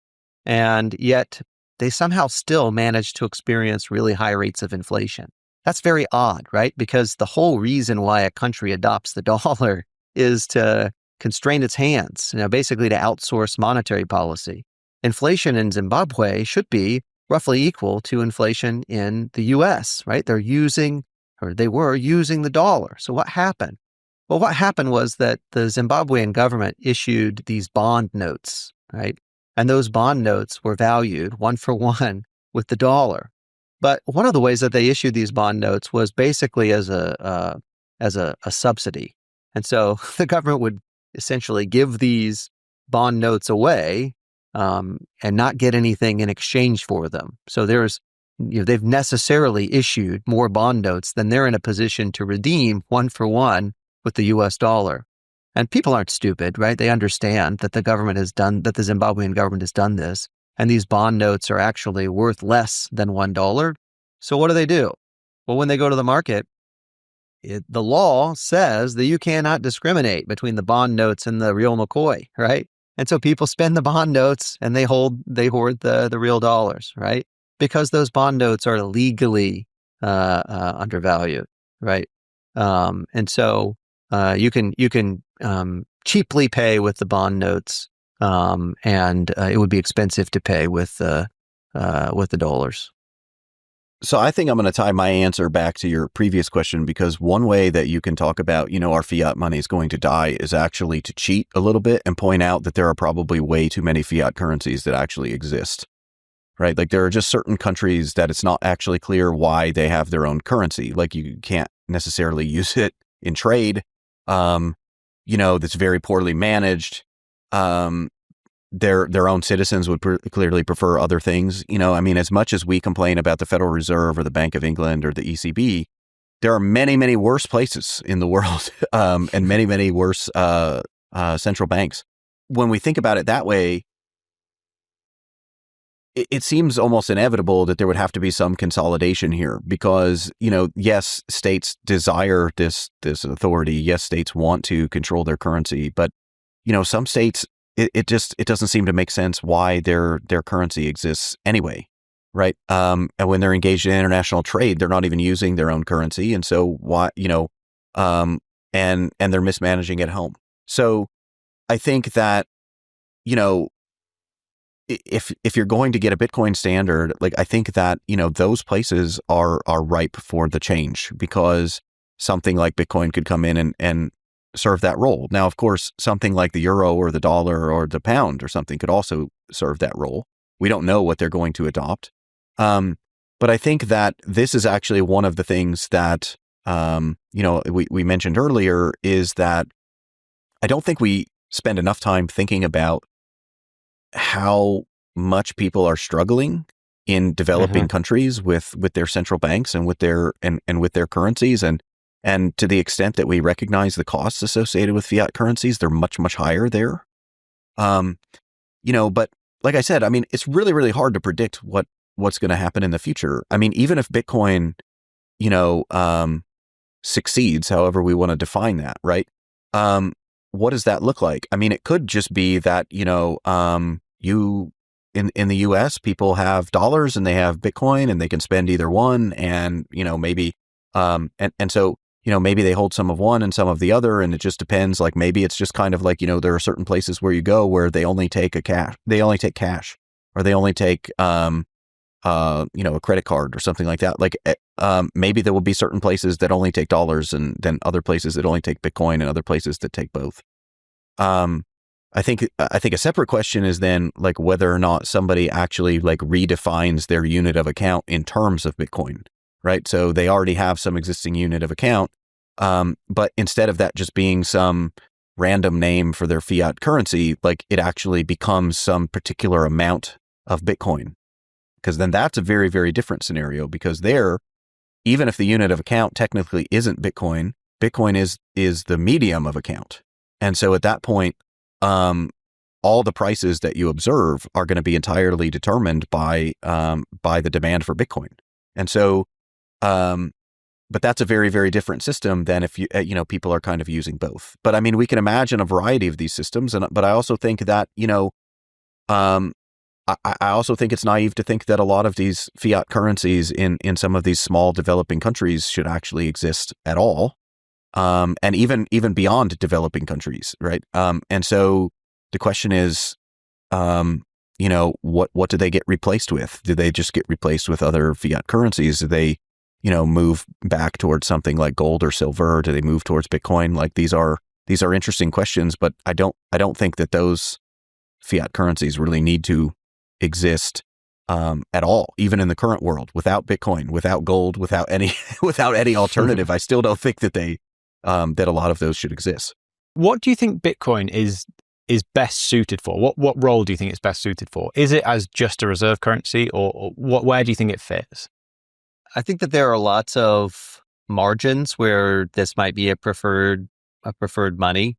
and yet they somehow still managed to experience really high rates of inflation. That's very odd, right? Because the whole reason why a country adopts the dollar is to constrain its hands, basically to outsource monetary policy. Inflation in Zimbabwe should be roughly equal to inflation in the US, right? They were using the dollar. So what happened? Well, what happened was that the Zimbabwean government issued these bond notes, right? And those bond notes were valued 1-for-1 with the dollar. But one of the ways that they issued these bond notes was basically as a subsidy. And so the government would essentially give these bond notes away and not get anything in exchange for them. So they've necessarily issued more bond notes than they're in a position to redeem 1-for-1 with the US dollar. And people aren't stupid, right? They understand that the Zimbabwean government has done this, and these bond notes are actually worth less than $1. So what do? Well, when they go to the market, the law says that you cannot discriminate between the bond notes and the real McCoy, right? And so people spend the bond notes and they hoard the real dollars, right? Because those bond notes are legally undervalued, right? And so you can cheaply pay with the bond notes, and it would be expensive to pay with the dollars. So I think I'm going to tie my answer back to your previous question, because one way that you can talk about, our fiat money is going to die is actually to cheat a little bit and point out that there are probably way too many fiat currencies that actually exist, right? Like there are just certain countries that it's not actually clear why they have their own currency. Like you can't necessarily use it in trade, that's very poorly managed. Their own citizens would clearly prefer other things. As much as we complain about the Federal Reserve or the Bank of England or the ECB, there are many, many worse places in the world, and many, many worse central banks. When we think about it that way, it seems almost inevitable that there would have to be some consolidation here, because, yes, states desire this authority. Yes, states want to control their currency, but, some states, it doesn't seem to make sense why their currency exists anyway, right? And when they're engaged in international trade, they're not even using their own currency, and so why, and they're mismanaging at home. So I think that, if you're going to get a Bitcoin standard, like I think that, those places are ripe for the change, because something like Bitcoin could come in and serve that role. Now, of course, something like the euro or the dollar or the pound or something could also serve that role. We don't know what they're going to adopt. But I think that this is actually one of the things that, we mentioned earlier, is that I don't think we spend enough time thinking about how much people are struggling in developing countries with their central banks and with their with their currencies, and to the extent that we recognize the costs associated with fiat currencies, they're much, much higher there. But like I said, it's really, really hard to predict what's going to happen in the future. Even if Bitcoin, succeeds, however we want to define that, right? What does that look like? It could just be that, in the US, people have dollars and they have Bitcoin and they can spend either one. And, maybe, and so, maybe they hold some of one and some of the other. And it just depends. Like maybe it's just kind of like, there are certain places where you go where they only take cash, or they only take, a credit card or something like that. Like, maybe there will be certain places that only take dollars and then other places that only take Bitcoin and other places that take both. I think a separate question is then like whether or not somebody actually like redefines their unit of account in terms of Bitcoin, right? So they already have some existing unit of account, but instead of that just being some random name for their fiat currency, like it actually becomes some particular amount of Bitcoin. Because then that's a very, very different scenario, because there, even if the unit of account technically isn't Bitcoin, Bitcoin is the medium of account. And so at that point, all the prices that you observe are going to be entirely determined by the demand for Bitcoin. And so, but that's a very, very different system than if people are kind of using both. But I mean, we can imagine a variety of these systems. But I also think that, I also think it's naive to think that a lot of these fiat currencies in some of these small developing countries should actually exist at all. And even beyond developing countries, right? And so the question is, what do they get replaced with? Do they just get replaced with other fiat currencies? Do they, move back towards something like gold or silver? Do they move towards Bitcoin? Like these are interesting questions, but I don't think that those fiat currencies really need to exist at all, even in the current world, without Bitcoin, without gold, without any alternative. I still don't think that that a lot of those should exist. What do you think Bitcoin is best suited for? What role do you think it's best suited for? Is it as just a reserve currency, or where do you think it fits? I think that there are lots of margins where this might be a preferred money,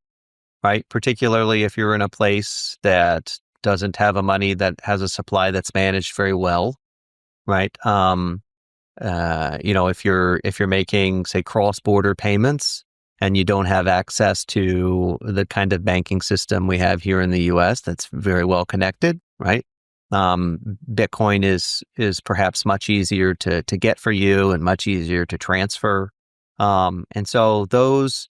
right? Particularly if you're in a place that doesn't have a money that has a supply that's managed very well, right? If you're making, say, cross-border payments and you don't have access to the kind of banking system we have here in the US that's very well connected, right? Bitcoin is perhaps much easier to get for you and much easier to transfer. And so those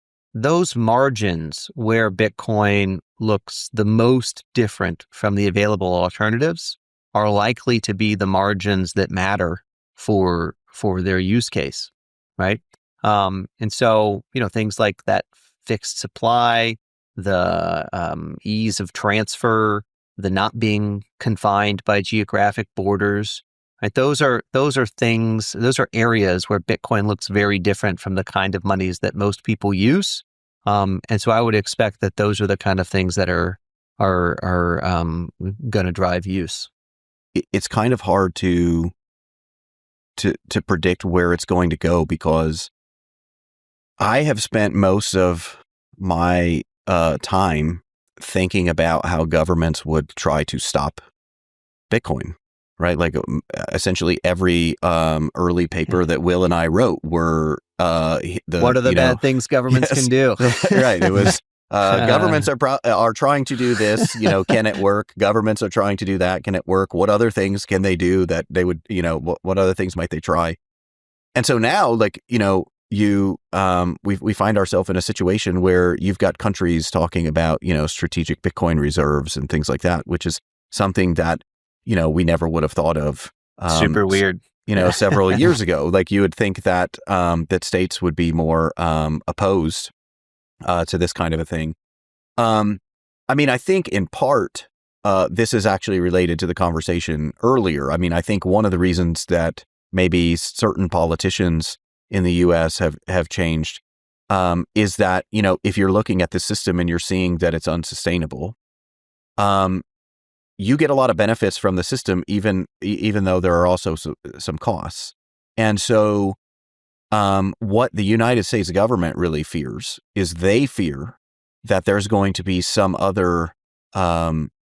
margins where Bitcoin looks the most different from the available alternatives are likely to be the margins that matter for their use case, right? And so, things like that fixed supply, the ease of transfer, the not being confined by geographic borders, right? Those are areas where Bitcoin looks very different from the kind of monies that most people use. And so I would expect that those are the kind of things that are going to drive use. It's kind of hard to predict where it's going to go, because I have spent most of my time thinking about how governments would try to stop Bitcoin, right? Like essentially every early paper that Will and I wrote were what are the bad things governments can do? Right. It was governments are trying to do this. Can it work? Governments are trying to do that. Can it work? What other things can they do that they would? What other things might they try? And so now, like we find ourselves in a situation where you've got countries talking about strategic Bitcoin reserves and things like that, which is something that we never would have thought of. Super weird. Several years ago. Like you would think that that states would be more opposed to this kind of a thing. I mean, I think in part this is actually related to the conversation earlier. I mean, I think one of the reasons that maybe certain politicians in the U.S. have changed is that if you're looking at the system and you're seeing that it's unsustainable, you get a lot of benefits from the system, even though there are also some costs. And so what the United States government really fears is they fear that there's going to be some other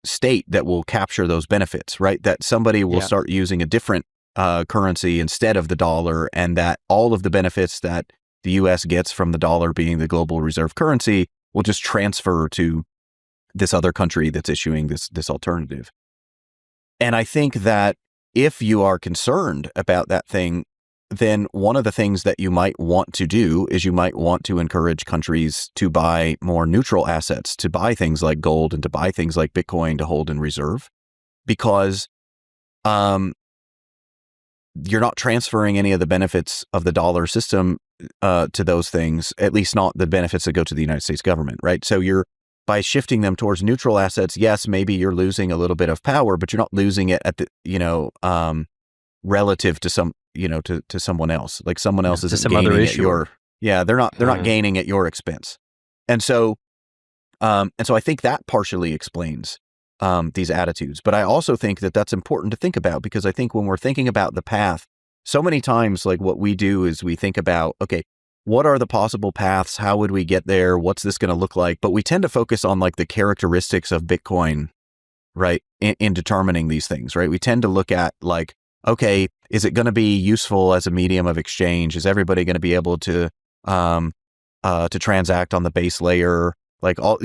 state that will capture those benefits, right? That somebody will start using a different currency instead of the dollar, and that all of the benefits that the U.S. gets from the dollar being the global reserve currency will just transfer to this other country that's issuing this alternative. And I think that if you are concerned about that thing, then one of the things that you might want to do is you might want to encourage countries to buy more neutral assets, to buy things like gold and to buy things like Bitcoin to hold in reserve, because you're not transferring any of the benefits of the dollar system to those things, at least not the benefits that go to the United States government, right? So by shifting them towards neutral assets, yes, maybe you're losing a little bit of power, but you're not losing it at the, relative to some, to someone else. Like someone else is gaining at your, they're not gaining at your expense. And so I think that partially explains these attitudes. But I also think that that's important to think about, because I think when we're thinking about the path, so many times, like what we do is we think about, okay, what are the possible paths? How would we get there? What's this going to look like? But we tend to focus on like the characteristics of Bitcoin, right? In determining these things, right? We tend to look at like, okay, is it going to be useful as a medium of exchange? Is everybody going to be able to transact on the base layer? Like all,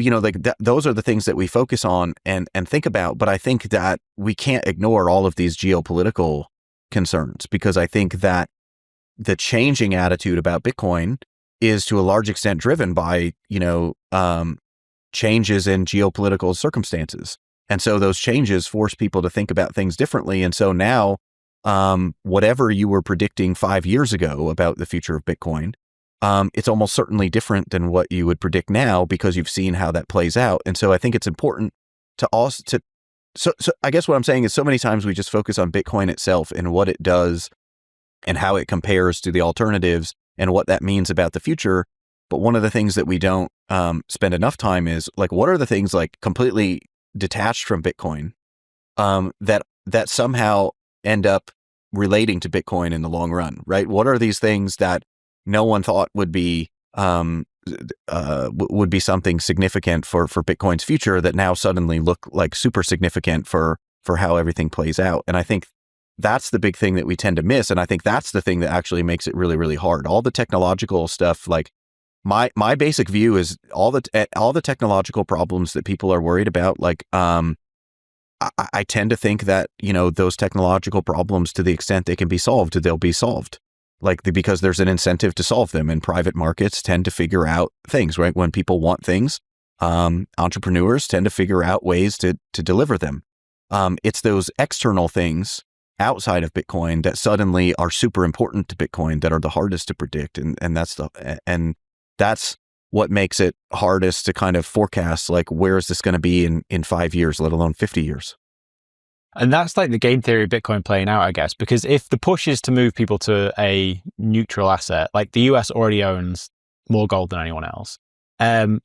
those are the things that we focus on and think about. But I think that we can't ignore all of these geopolitical concerns, because I think that the changing attitude about Bitcoin is to a large extent driven by, changes in geopolitical circumstances. And so those changes force people to think about things differently. And so now, whatever you were predicting 5 years ago about the future of Bitcoin, it's almost certainly different than what you would predict now, because you've seen how that plays out. And so I think it's important to also, so I guess what I'm saying is so many times we just focus on Bitcoin itself and what it does and how it compares to the alternatives and what that means about the future. But one of the things that we don't spend enough time is like, what are the things like completely detached from Bitcoin that somehow end up relating to Bitcoin in the long run, right? What are these things that no one thought would be something significant for Bitcoin's future that now suddenly look like super significant for how everything plays out? And I think that's the big thing that we tend to miss. And I think that's the thing that actually makes it really, really hard. All the technological stuff, like my basic view is all the technological problems that people are worried about, like, I tend to think that, those technological problems, to the extent they can be solved, they'll be solved. Because there's an incentive to solve them, and private markets tend to figure out things, right? When people want things, entrepreneurs tend to figure out ways to deliver them. It's those external things outside of Bitcoin that suddenly are super important to Bitcoin that are the hardest to predict. And that's what makes it hardest to kind of forecast, like, where is this going to be in 5 years, let alone 50 years? And that's like the game theory of Bitcoin playing out, I guess, because if the push is to move people to a neutral asset, like the US already owns more gold than anyone else.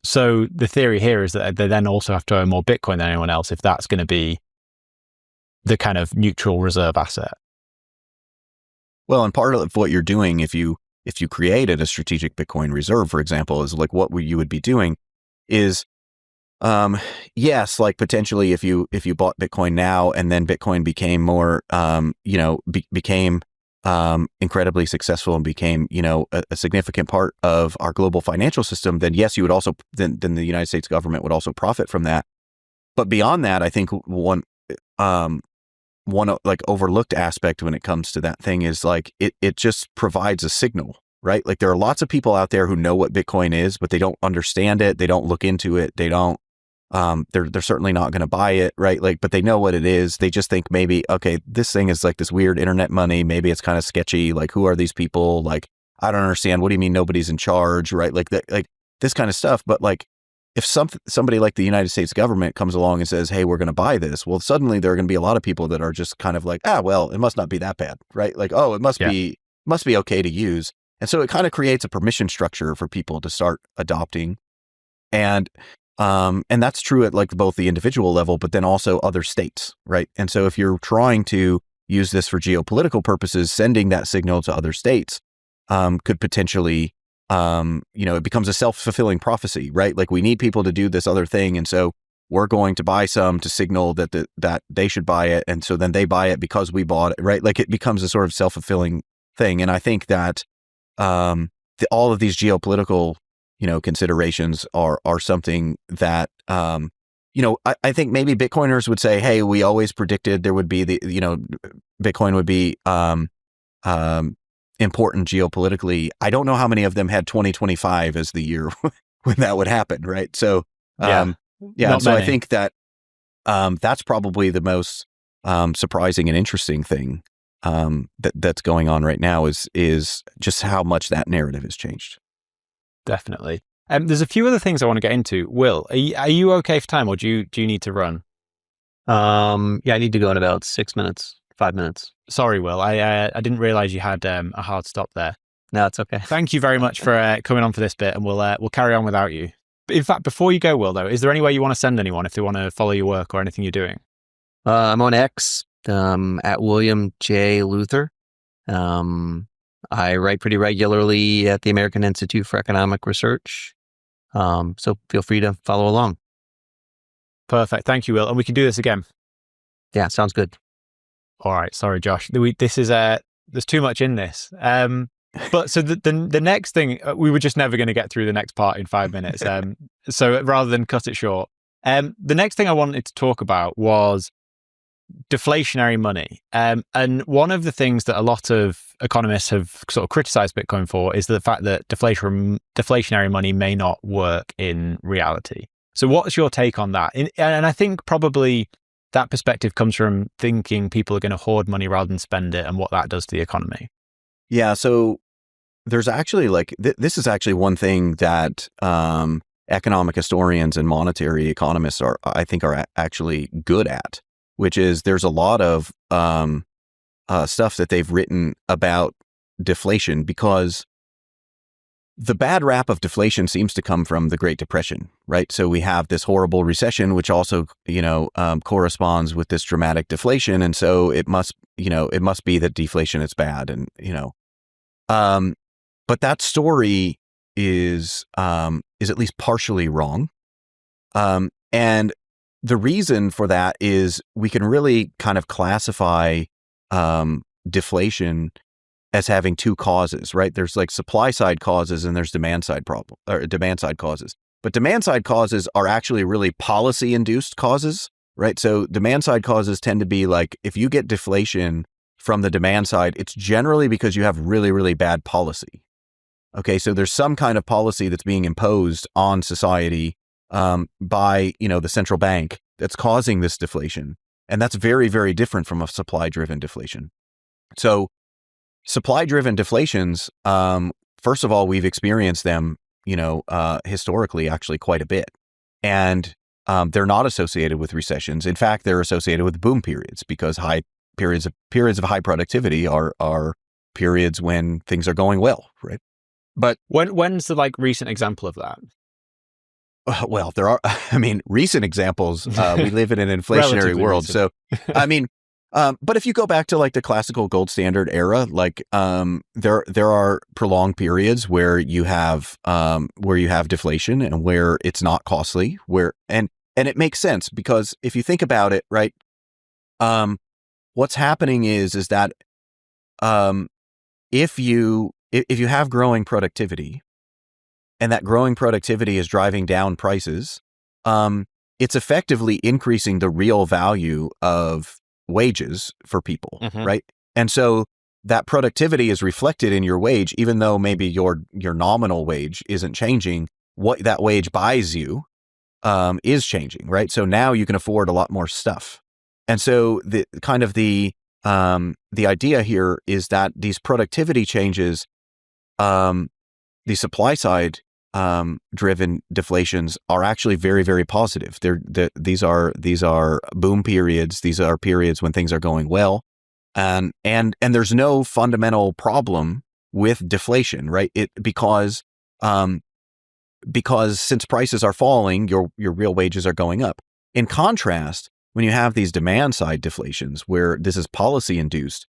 So the theory here is that they then also have to own more Bitcoin than anyone else if that's going to be the kind of neutral reserve asset. Well, and part of what you're doing if you created a strategic Bitcoin reserve, for example, is like what you would be doing is, yes, like potentially if you bought Bitcoin now and then Bitcoin became more, became incredibly successful and became, a significant part of our global financial system, then yes, you would also, then the United States government would also profit from that. But beyond that, I think one like overlooked aspect when it comes to that thing is like, it just provides a signal, right? Like there are lots of people out there who know what Bitcoin is, but they don't understand it. They don't look into it. They don't, they're certainly not going to buy it, right? Like, but they know what it is. They just think maybe, okay, this thing is like this weird internet money. Maybe it's kind of sketchy. Like, who are these people? Like, I don't understand. What do you mean nobody's in charge, right? Like that, like this kind of stuff. But like, if somebody like the United States government comes along and says, hey, we're going to buy this, well, suddenly there are going to be a lot of people that are just kind of like, well, it must not be that bad, right? Like, oh, it must be okay to use. And so it kind of creates a permission structure for people to start adopting. And that's true at like both the individual level, but then also other states, right? And so if you're trying to use this for geopolitical purposes, sending that signal to other states could potentially, it becomes a self-fulfilling prophecy, right? Like we need people to do this other thing. And so we're going to buy some to signal that that they should buy it. And so then they buy it because we bought it, right? Like it becomes a sort of self-fulfilling thing. And I think that all of these geopolitical, considerations are something that I think maybe Bitcoiners would say, hey, we always predicted there would be Bitcoin would be important geopolitically. I don't know how many of them had 2025 as the year when that would happen, right? So, Not so I many. think that that's probably the most surprising and interesting thing that's going on right now is just how much that narrative has changed. Definitely. There's a few other things I want to get into. Will, are you okay for time, or do you need to run? I need to go in about 5 minutes. Sorry, Will. I didn't realize you had a hard stop there. No, it's okay. Thank you very much for coming on for this bit, and we'll carry on without you. In fact, before you go, Will, though, is there any way you want to send anyone if they want to follow your work or anything you're doing? I'm on X at William J. Luther. I write pretty regularly at the American Institute for Economic Research. So feel free to follow along. Perfect. Thank you, Will. And we can do this again. Yeah, sounds good. All right. Sorry, Josh. This is there's too much in this. But so the next thing, we were just never going to get through the next part in 5 minutes. So rather than cut it short, the next thing I wanted to talk about was deflationary money. And one of the things that a lot of economists have sort of criticized Bitcoin for is the fact that deflationary money may not work in reality. So what's your take on that? And I think probably that perspective comes from thinking people are going to hoard money rather than spend it and what that does to the economy. Yeah. So there's actually this is actually one thing that economic historians and monetary economists are actually good at, which is there's a lot of stuff that they've written about deflation, because the bad rap of deflation seems to come from the Great Depression, right? So we have this horrible recession, which also, corresponds with this dramatic deflation. And so it must be that deflation is bad. And, but that story is at least partially wrong. And the reason for that is we can really kind of classify deflation as having two causes, right? There's like supply side causes and there's demand side causes. But demand side causes are actually really policy induced causes, right? So demand side causes tend to be like, if you get deflation from the demand side, it's generally because you have really, really bad policy. Okay, so there's some kind of policy that's being imposed on society by, the central bank that's causing this deflation. And that's very, very different from a supply-driven deflation. So supply-driven deflations, first of all, we've experienced them, historically actually quite a bit. And they're not associated with recessions. In fact, they're associated with boom periods, because periods of high productivity are periods when things are going well, right? But when's the recent example of that? Well, there are, recent examples. We live in an inflationary world. Recent. So, but if you go back to the classical gold standard era, there are prolonged periods where you have deflation and where it's not costly, and it makes sense, because if you think about it, right, what's happening is that if you have growing productivity, and that growing productivity is driving down prices, it's effectively increasing the real value of wages for people, right? And so that productivity is reflected in your wage, even though maybe your nominal wage isn't changing. What that wage buys you is changing, right? So now you can afford a lot more stuff. And so the idea here is that these productivity changes, the supply side driven deflations are actually very, very positive. These are boom periods. These are periods when things are going well, and there's no fundamental problem with deflation, right? Because since prices are falling, your real wages are going up. In contrast, when you have these demand side deflations where this is policy induced,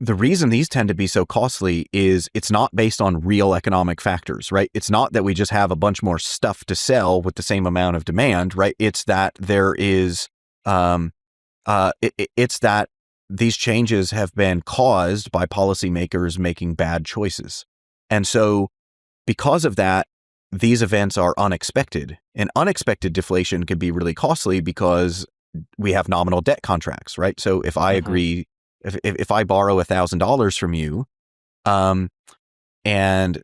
the reason these tend to be so costly is it's not based on real economic factors, right? It's not that we just have a bunch more stuff to sell with the same amount of demand, right? It's that there is, it's that these changes have been caused by policymakers making bad choices. And so because of that, these events are unexpected, and unexpected deflation can be really costly because we have nominal debt contracts, right? So if I agree, if I borrow $1,000 from you, and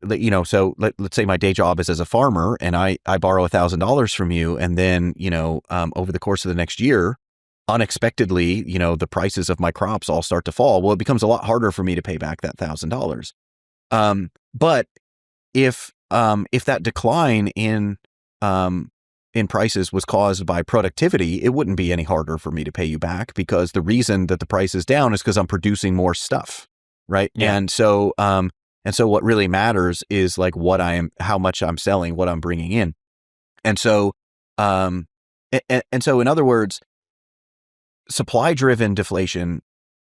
so let's say my day job is as a farmer, and I borrow $1,000 from you, and then over the course of the next year, unexpectedly, the prices of my crops all start to fall. Well, it becomes a lot harder for me to pay back that $1,000. But if that decline in prices was caused by productivity, it wouldn't be any harder for me to pay you back, because the reason that the price is down is because I'm producing more stuff, right? Yeah. And so what really matters is like how much I'm selling, what I'm bringing in. And so in other words, supply-driven deflation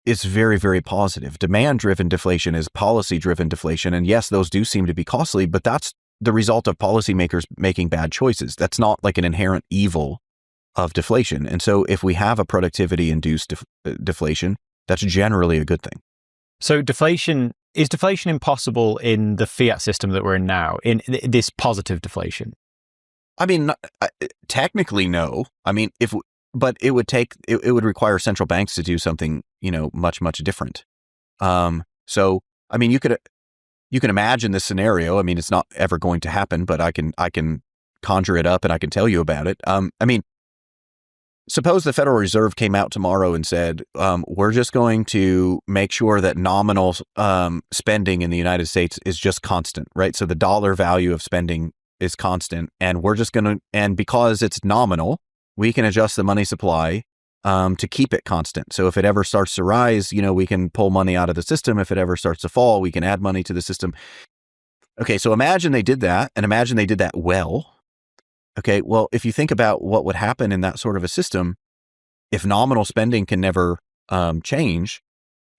is very, very positive. Demand-driven deflation is policy-driven deflation. And yes, those do seem to be costly, but that's the result of policymakers making bad choices. That's not like an inherent evil of deflation. And so if we have a productivity-induced deflation, that's generally a good thing. So is deflation impossible in the fiat system that we're in now, in this positive deflation? I mean, technically, no. I mean, but it would require central banks to do something, much, much different. So, I mean, you can imagine this scenario. I mean, it's not ever going to happen, but I can conjure it up and I can tell you about it. I mean, suppose the Federal Reserve came out tomorrow and said, we're just going to make sure that nominal spending in the United States is just constant, right? So the dollar value of spending is constant, and and because it's nominal, we can adjust the money supply to keep it constant. So if it ever starts to rise, we can pull money out of the system. If it ever starts to fall, we can add money to the system. Okay, so imagine they did that, and imagine they did that well. Okay, well, if you think about what would happen in that sort of a system, if nominal spending can never change,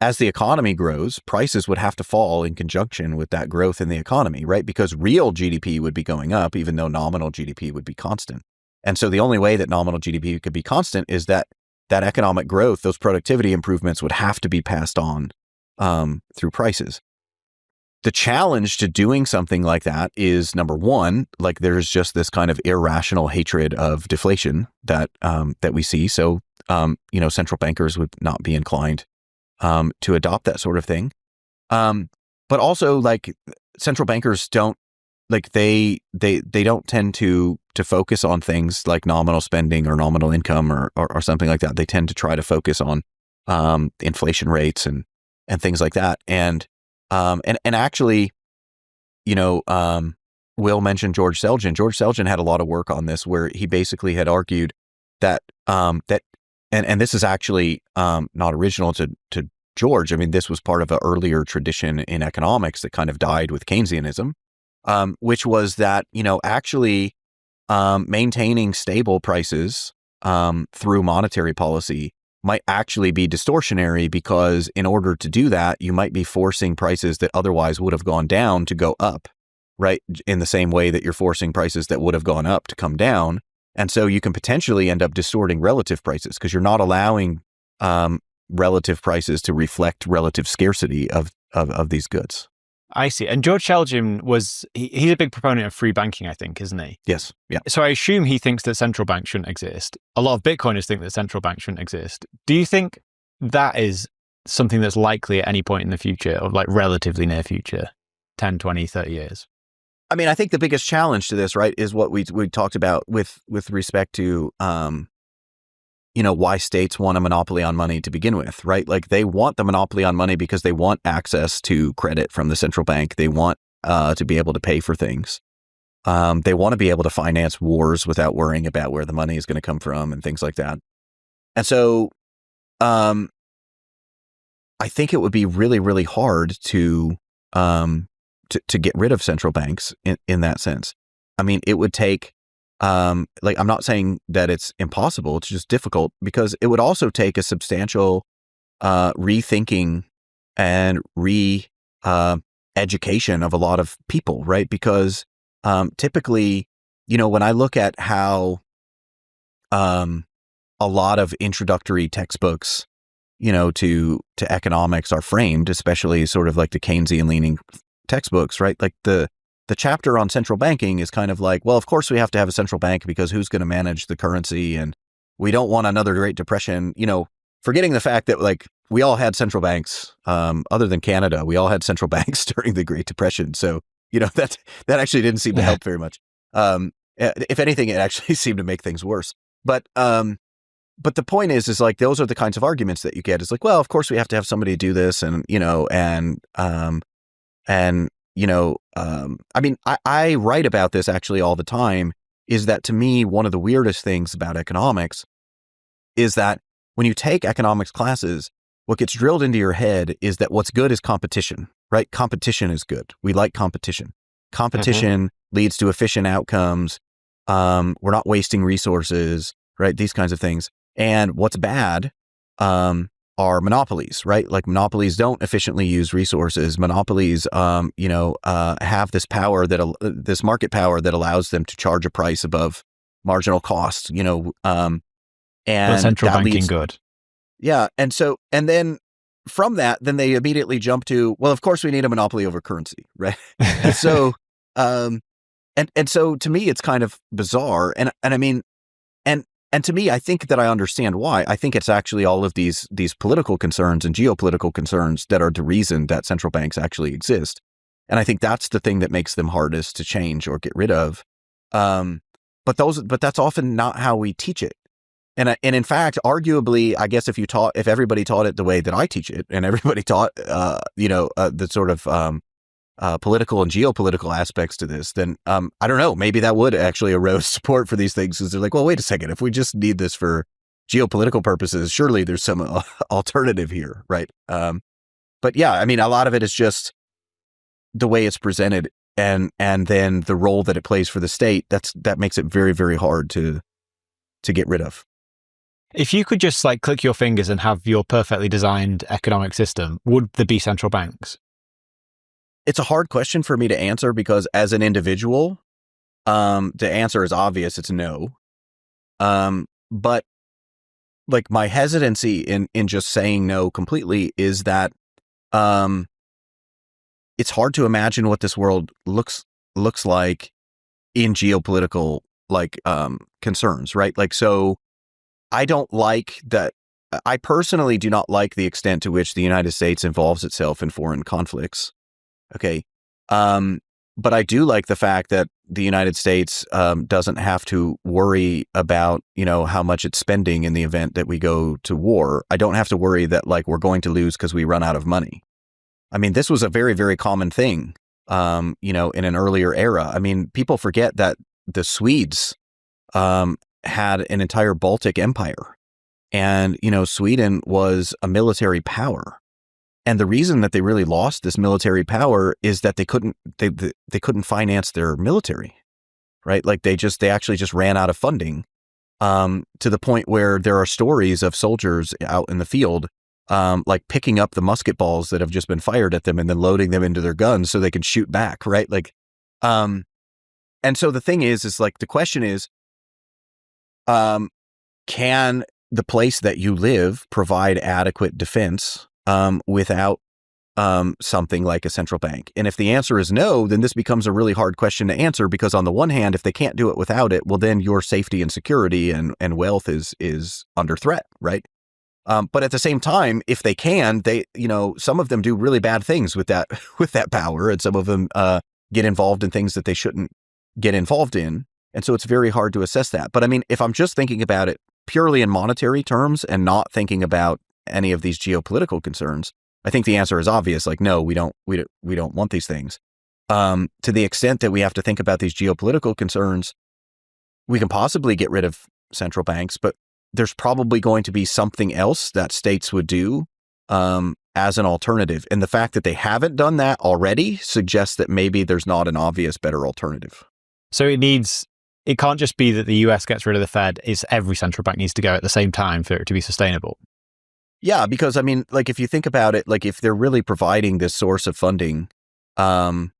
as the economy grows, prices would have to fall in conjunction with that growth in the economy, right? Because real GDP would be going up, even though nominal GDP would be constant. And so the only way that nominal GDP could be constant is that economic growth, those productivity improvements would have to be passed on through prices. The challenge to doing something like that is, number one, like there's just this kind of irrational hatred of deflation that we see. So, central bankers would not be inclined to adopt that sort of thing. But also, like, central bankers don't, like, they don't tend to focus on things like nominal spending or nominal income or something like that. They tend to try to focus on inflation rates and things like that. And actually, Will mentioned George Selgin. George Selgin had a lot of work on this, where he basically had argued that and this is actually not original to George. I mean, this was part of an earlier tradition in economics that kind of died with Keynesianism, which was that, actually maintaining stable prices through monetary policy might actually be distortionary, because in order to do that, you might be forcing prices that otherwise would have gone down to go up, right? In the same way that you're forcing prices that would have gone up to come down. And so you can potentially end up distorting relative prices, because you're not allowing relative prices to reflect relative scarcity of these goods. I see. And George Selgin he's a big proponent of free banking, I think, isn't he? Yes. Yeah. So I assume he thinks that central banks shouldn't exist. A lot of Bitcoiners think that central banks shouldn't exist. Do you think that is something that's likely at any point in the future, or like relatively near future, 10, 20, 30 years? I mean, I think the biggest challenge to this, right, is what we talked about with respect to, why states want a monopoly on money to begin with, right? Like, they want the monopoly on money because they want access to credit from the central bank. They want to be able to pay for things. They want to be able to finance wars without worrying about where the money is going to come from and things like that. And so I think it would be really, really hard to get rid of central banks in that sense. I mean, it would take, I'm not saying that it's impossible, it's just difficult, because it would also take a substantial rethinking and education of a lot of people, right? Because typically, when I look at how a lot of introductory textbooks, to economics are framed, especially sort of like the Keynesian leaning textbooks, right? Like the the chapter on central banking is kind of like, well, of course we have to have a central bank because who's going to manage the currency, and we don't want another Great Depression, forgetting the fact that like we all had central banks, other than Canada, we all had central banks during the Great Depression. So, that actually didn't seem to help very much. If anything, it actually seemed to make things worse. But the point is like, those are the kinds of arguments that you get. It's like, well, of course we have to have somebody do this. And, I write about this actually all the time, is that to me, one of the weirdest things about economics is that when you take economics classes, what gets drilled into your head is that what's good is competition, right? Competition is good. We like competition. Competition leads to efficient outcomes. We're not wasting resources, right? These kinds of things. And what's bad are monopolies, right? Like monopolies don't efficiently use resources. Monopolies, have this power this market power that allows them to charge a price above marginal cost, and central banking good. Yeah. And then from that, then they immediately jump to, well, of course we need a monopoly over currency, right? And so, and so to me, it's kind of bizarre. And to me, I think that I understand why. I think it's actually all of these political concerns and geopolitical concerns that are the reason that central banks actually exist. And I think that's the thing that makes them hardest to change or get rid of. But that's often not how we teach it. And in fact, arguably, I guess if everybody taught it the way that I teach it, and everybody taught, the sort of political and geopolitical aspects to this, then I don't know, maybe that would actually erode support for these things, because they're like, well, wait a second, if we just need this for geopolitical purposes, surely there's some alternative here, right? But yeah, I mean, a lot of it is just the way it's presented, and then the role that it plays for the state. That makes it very, very hard to get rid of. If you could just like click your fingers and have your perfectly designed economic system, would there be central banks? It's a hard question for me to answer, because as an individual, the answer is obvious. It's no. But like my hesitancy in just saying no completely is that it's hard to imagine what this world looks like in geopolitical concerns, right? Like, so I don't like that. I personally do not like the extent to which the United States involves itself in foreign conflicts. Okay. But I do like the fact that the United States doesn't have to worry about, how much it's spending in the event that we go to war. I don't have to worry that like we're going to lose because we run out of money. I mean, this was a very, very common thing, in an earlier era. I mean, people forget that the Swedes had an entire Baltic empire, and, Sweden was a military power. And the reason that they really lost this military power is that they couldn't finance their military, right? Like they actually just ran out of funding, to the point where there are stories of soldiers out in the field, like picking up the musket balls that have just been fired at them and then loading them into their guns so they can shoot back, right? Like, and so the thing is like, the question is, can the place that you live provide adequate defense without something like a central bank? And if the answer is no, then this becomes a really hard question to answer, because on the one hand, if they can't do it without it, well, then your safety and security and wealth is under threat, right? But at the same time, if they can, they, some of them do really bad things with that power, and some of them get involved in things that they shouldn't get involved in. And so it's very hard to assess that. But I mean, if I'm just thinking about it purely in monetary terms and not thinking about any of these geopolitical concerns, I think the answer is obvious. Like, no, we don't want these things. To the extent that we have to think about these geopolitical concerns, we can possibly get rid of central banks, but there's probably going to be something else that states would do as an alternative. And the fact that they haven't done that already suggests that maybe there's not an obvious better alternative. So it can't just be that the US gets rid of the Fed, it's every central bank needs to go at the same time for it to be sustainable. Yeah, because I mean, like if you think about it, like if they're really providing this source of funding, that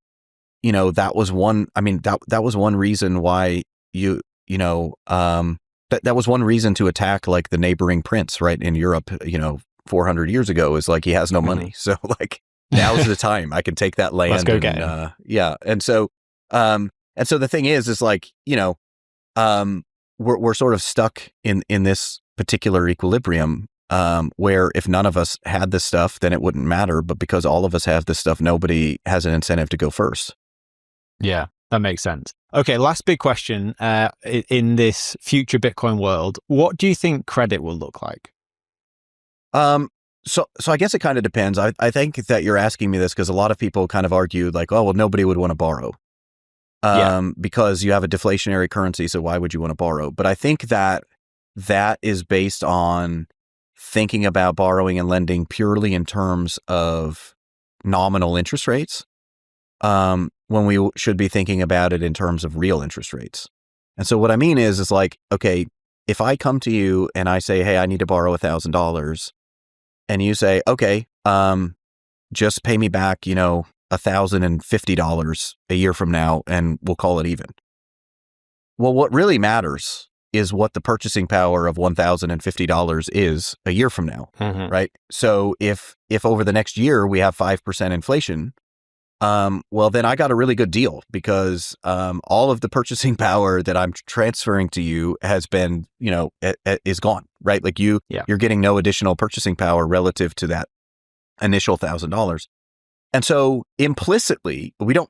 was one, I mean, that was one reason why that was one reason to attack like the neighboring prince, right, in Europe, 400 years ago, is like he has no money. So like now's the time I can take that land. Let's go get him. Yeah. And so And so the thing is like, we're sort of stuck in this particular equilibrium, where if none of us had this stuff, then it wouldn't matter. But because all of us have this stuff, nobody has an incentive to go first. Yeah, that makes sense. Okay, last big question. In this future Bitcoin world, what do you think credit will look like? So I guess it kind of depends. I think that you're asking me this because a lot of people kind of argue like, oh, well, nobody would want to borrow. Because you have a deflationary currency, so why would you want to borrow? But I think that is based on thinking about borrowing and lending purely in terms of nominal interest rates, when we should be thinking about it in terms of real interest rates. And so what I mean is like, okay, if I come to you and I say, hey, I need to borrow $1,000, and you say, okay, just pay me back, $1,050 a year from now, and we'll call it even. Well, what really matters is what the purchasing power of $1,050 is a year from now, right? So if over the next year we have 5% inflation, well, then I got a really good deal because all of the purchasing power that I'm transferring to you has been, is gone, right? Like you're getting no additional purchasing power relative to that initial $1,000. And so implicitly, we don't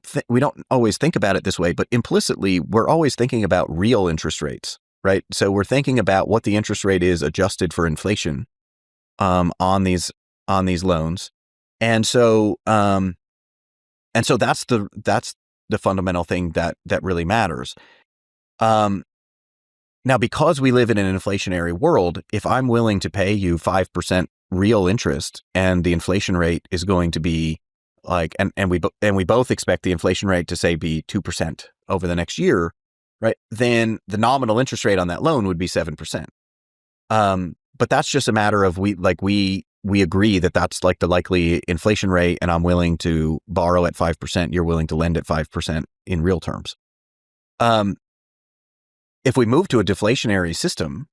always think about it this way, but implicitly, we're always thinking about real interest rates, right? So we're thinking about what the interest rate is adjusted for inflation on these loans, and so that's the fundamental thing that really matters. Now, because we live in an inflationary world, if I'm willing to pay you 5% real interest, and the inflation rate is going to be like, and we both expect the inflation rate to say be 2% over the next year, right? Then the nominal interest rate on that loan would be 7%. But that's just a matter of we agree that that's like the likely inflation rate, and I'm willing to borrow at 5%. You're willing to lend at 5% in real terms. If we move to a deflationary system,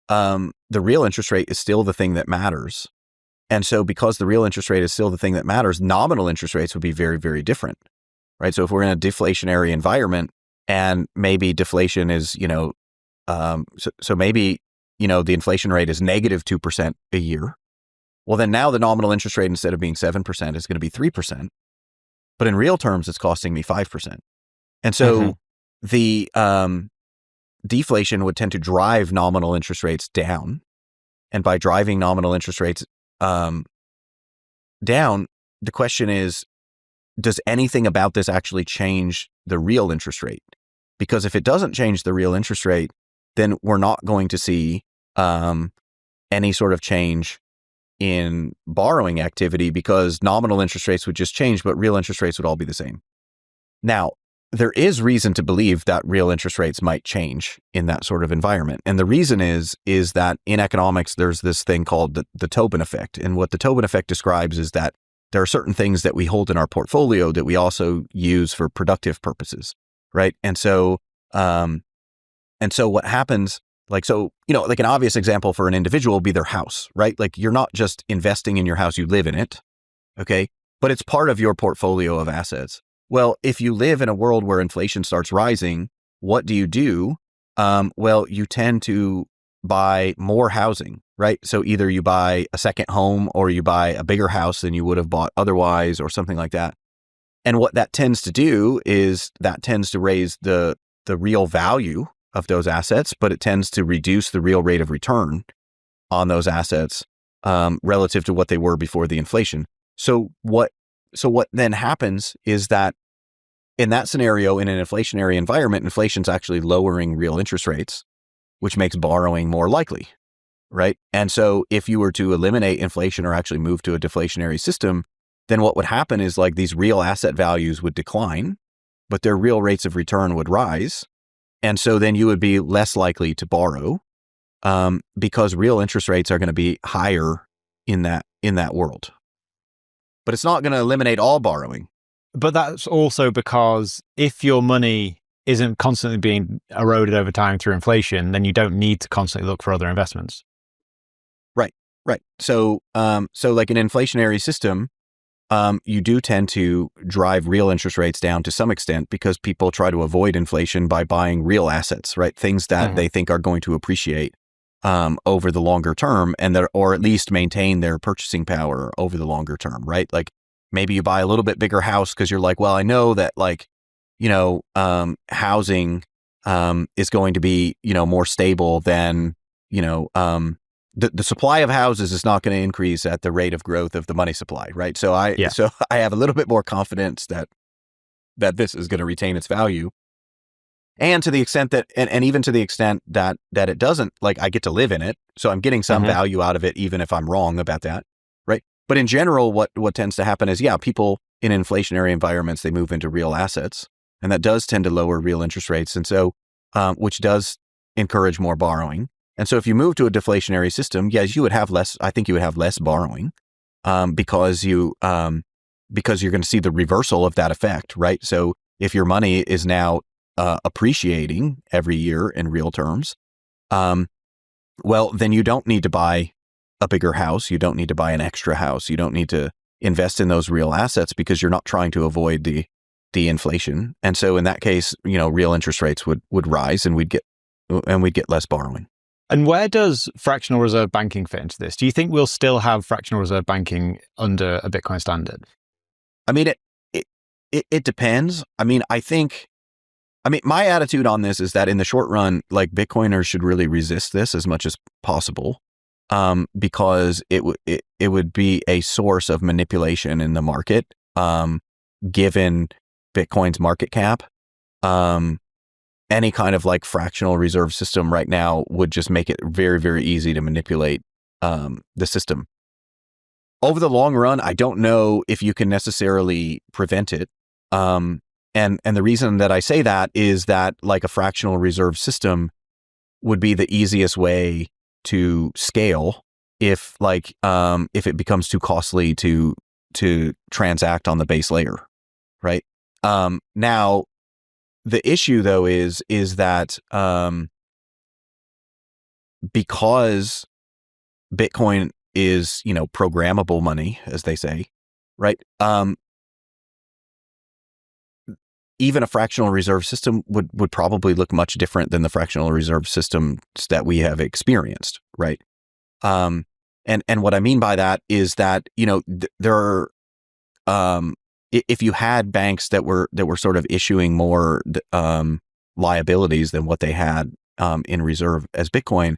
the real interest rate is still the thing that matters. And so because the real interest rate is still the thing that matters, nominal interest rates would be very, very different, right? So if we're in a deflationary environment and maybe deflation is, so maybe, the inflation rate is negative 2% a year. Well, then now the nominal interest rate, instead of being 7%, is going to be 3%. But in real terms, it's costing me 5%. And so the deflation would tend to drive nominal interest rates down. And by driving nominal interest rates down, the question is, does anything about this actually change the real interest rate? Because if it doesn't change the real interest rate, then we're not going to see any sort of change in borrowing activity, because nominal interest rates would just change, but real interest rates would all be the same. Now, there is reason to believe that real interest rates might change in that sort of environment. And the reason is that in economics, there's this thing called the Tobin effect. And what the Tobin effect describes is that there are certain things that we hold in our portfolio that we also use for productive purposes, right? And so what happens, like an obvious example for an individual would be their house, right? Like you're not just investing in your house, you live in it, okay? But it's part of your portfolio of assets. Well, if you live in a world where inflation starts rising, what do? Well, you tend to buy more housing, right? So either you buy a second home or you buy a bigger house than you would have bought otherwise, or something like that. And what that tends to do is that tends to raise the real value of those assets, but it tends to reduce the real rate of return on those assets relative to what they were before the inflation. So what then happens is that in that scenario, in an inflationary environment, inflation's actually lowering real interest rates, which makes borrowing more likely, right? And so if you were to eliminate inflation or actually move to a deflationary system, then what would happen is like these real asset values would decline, but their real rates of return would rise. And so then you would be less likely to borrow because real interest rates are going to be higher in that world. But it's not going to eliminate all borrowing. But that's also because if your money isn't constantly being eroded over time through inflation, then you don't need to constantly look for other investments. Right. So like an inflationary system, you do tend to drive real interest rates down to some extent because people try to avoid inflation by buying real assets, right? Things that they think are going to appreciate over the longer term, or at least maintain their purchasing power over the longer term, right? Like maybe you buy a little bit bigger house because you're like, well, I know that housing is going to be, more stable than, the supply of houses is not going to increase at the rate of growth of the money supply, right? So I have a little bit more confidence that this is going to retain its value. And to the extent that, and even to the extent that it doesn't, like I get to live in it. So I'm getting some value out of it, even if I'm wrong about that, right? But in general, what tends to happen is, people in inflationary environments, they move into real assets, and that does tend to lower real interest rates. And so, which does encourage more borrowing. And so if you move to a deflationary system, yes, you would have less, I think you would have less borrowing, because you're going to see the reversal of that effect, right? So if your money is now appreciating every year in real terms, well, then you don't need to buy a bigger house. You don't need to buy an extra house. You don't need to invest in those real assets because you're not trying to avoid the inflation. And so in that case, real interest rates would rise, and we'd get less borrowing. And where does fractional reserve banking fit into this? Do you think we'll still have fractional reserve banking under a Bitcoin standard? I mean, it depends. I mean, my attitude on this is that in the short run, like Bitcoiners should really resist this as much as possible, because it would be a source of manipulation in the market, given Bitcoin's market cap. Any kind of like fractional reserve system right now would just make it very, very easy to manipulate the system. Over the long run, I don't know if you can necessarily prevent it. And the reason that I say that is that like a fractional reserve system would be the easiest way to scale if it becomes too costly to transact on the base layer, right? Now, the issue though is that because Bitcoin is, programmable money, as they say, right? Even a fractional reserve system would probably look much different than the fractional reserve systems that we have experienced, right? And what I mean by that is that, there are, if you had banks that were sort of issuing more liabilities than what they had in reserve as Bitcoin,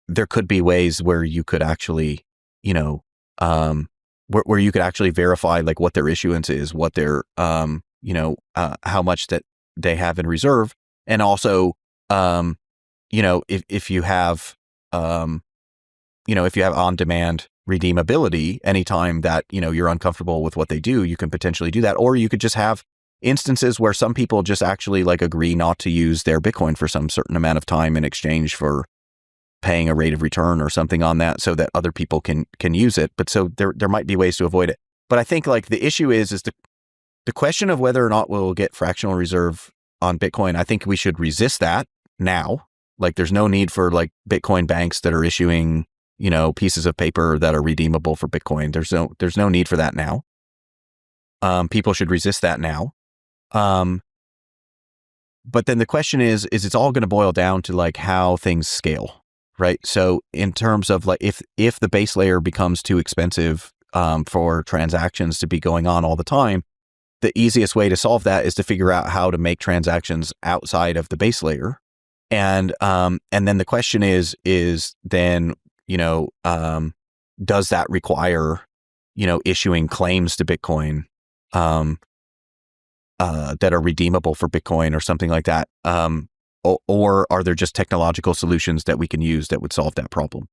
there could be ways where you could actually, where you could actually verify like what their issuance is, what their, how much that they have in reserve, and also, if you have, if you have on-demand redeemability, anytime that, you're uncomfortable with what they do, you can potentially do that. Or you could just have instances where some people just actually like agree not to use their Bitcoin for some certain amount of time in exchange for paying a rate of return or something on that, so that other people can use it. But so there might be ways to avoid it. But I think like the issue is the question of whether or not we'll get fractional reserve on Bitcoin. I think we should resist that now. Like there's no need for like Bitcoin banks that are issuing, pieces of paper that are redeemable for Bitcoin. There's no need for that now. People should resist that now. But then the question is it's all going to boil down to like how things scale, right? So in terms of like, if the base layer becomes too expensive, for transactions to be going on all the time, the easiest way to solve that is to figure out how to make transactions outside of the base layer. And then the question is then, does that require, issuing claims to Bitcoin, that are redeemable for Bitcoin or something like that? Or are there just technological solutions that we can use that would solve that problem?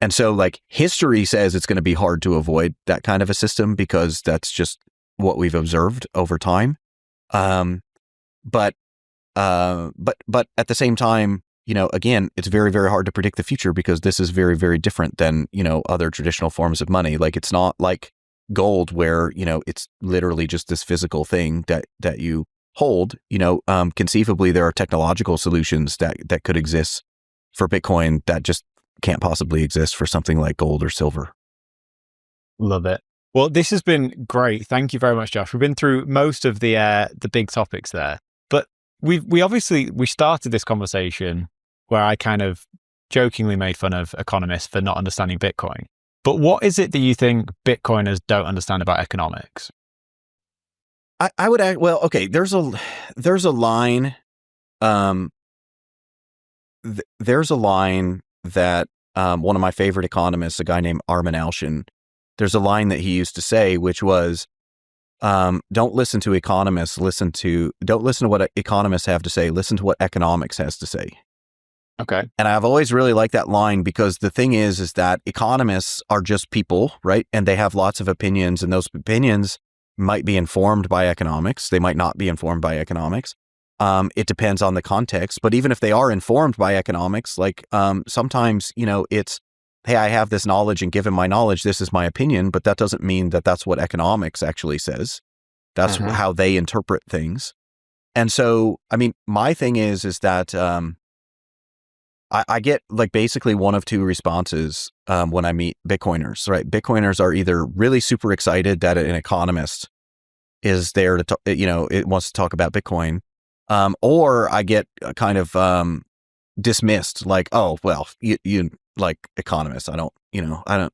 And so like history says it's going to be hard to avoid that kind of a system because that's just what we've observed over time. But at the same time, again, it's very, very hard to predict the future because this is very, very different than, other traditional forms of money. Like it's not like gold where, it's literally just this physical thing that you hold. Conceivably there are technological solutions that could exist for Bitcoin that just can't possibly exist for something like gold or silver. Love it. Well, this has been great. Thank you very much, Josh. We've been through most of the big topics there, but we started this conversation where I kind of jokingly made fun of economists for not understanding Bitcoin. But what is it that you think Bitcoiners don't understand about economics? I would add, well, okay, there's a line, there's a line that one of my favorite economists, a guy named Armin Alshin, there's a line that he used to say, which was, don't listen to economists, don't listen to what economists have to say, listen to what economics has to say. Okay. And I've always really liked that line because the thing is that economists are just people, right? And they have lots of opinions, and those opinions might be informed by economics. They might not be informed by economics. It depends on the context. But even if they are informed by economics, like sometimes, it's, hey, I have this knowledge, and given my knowledge, this is my opinion. But that doesn't mean that that's what economics actually says. That's how they interpret things. And so, I mean, my thing is that I get like basically one of two responses when I meet Bitcoiners, right? Bitcoiners are either really super excited that an economist is there to, it wants to talk about Bitcoin, or I get kind of dismissed, like, oh, well, you like economists. I don't want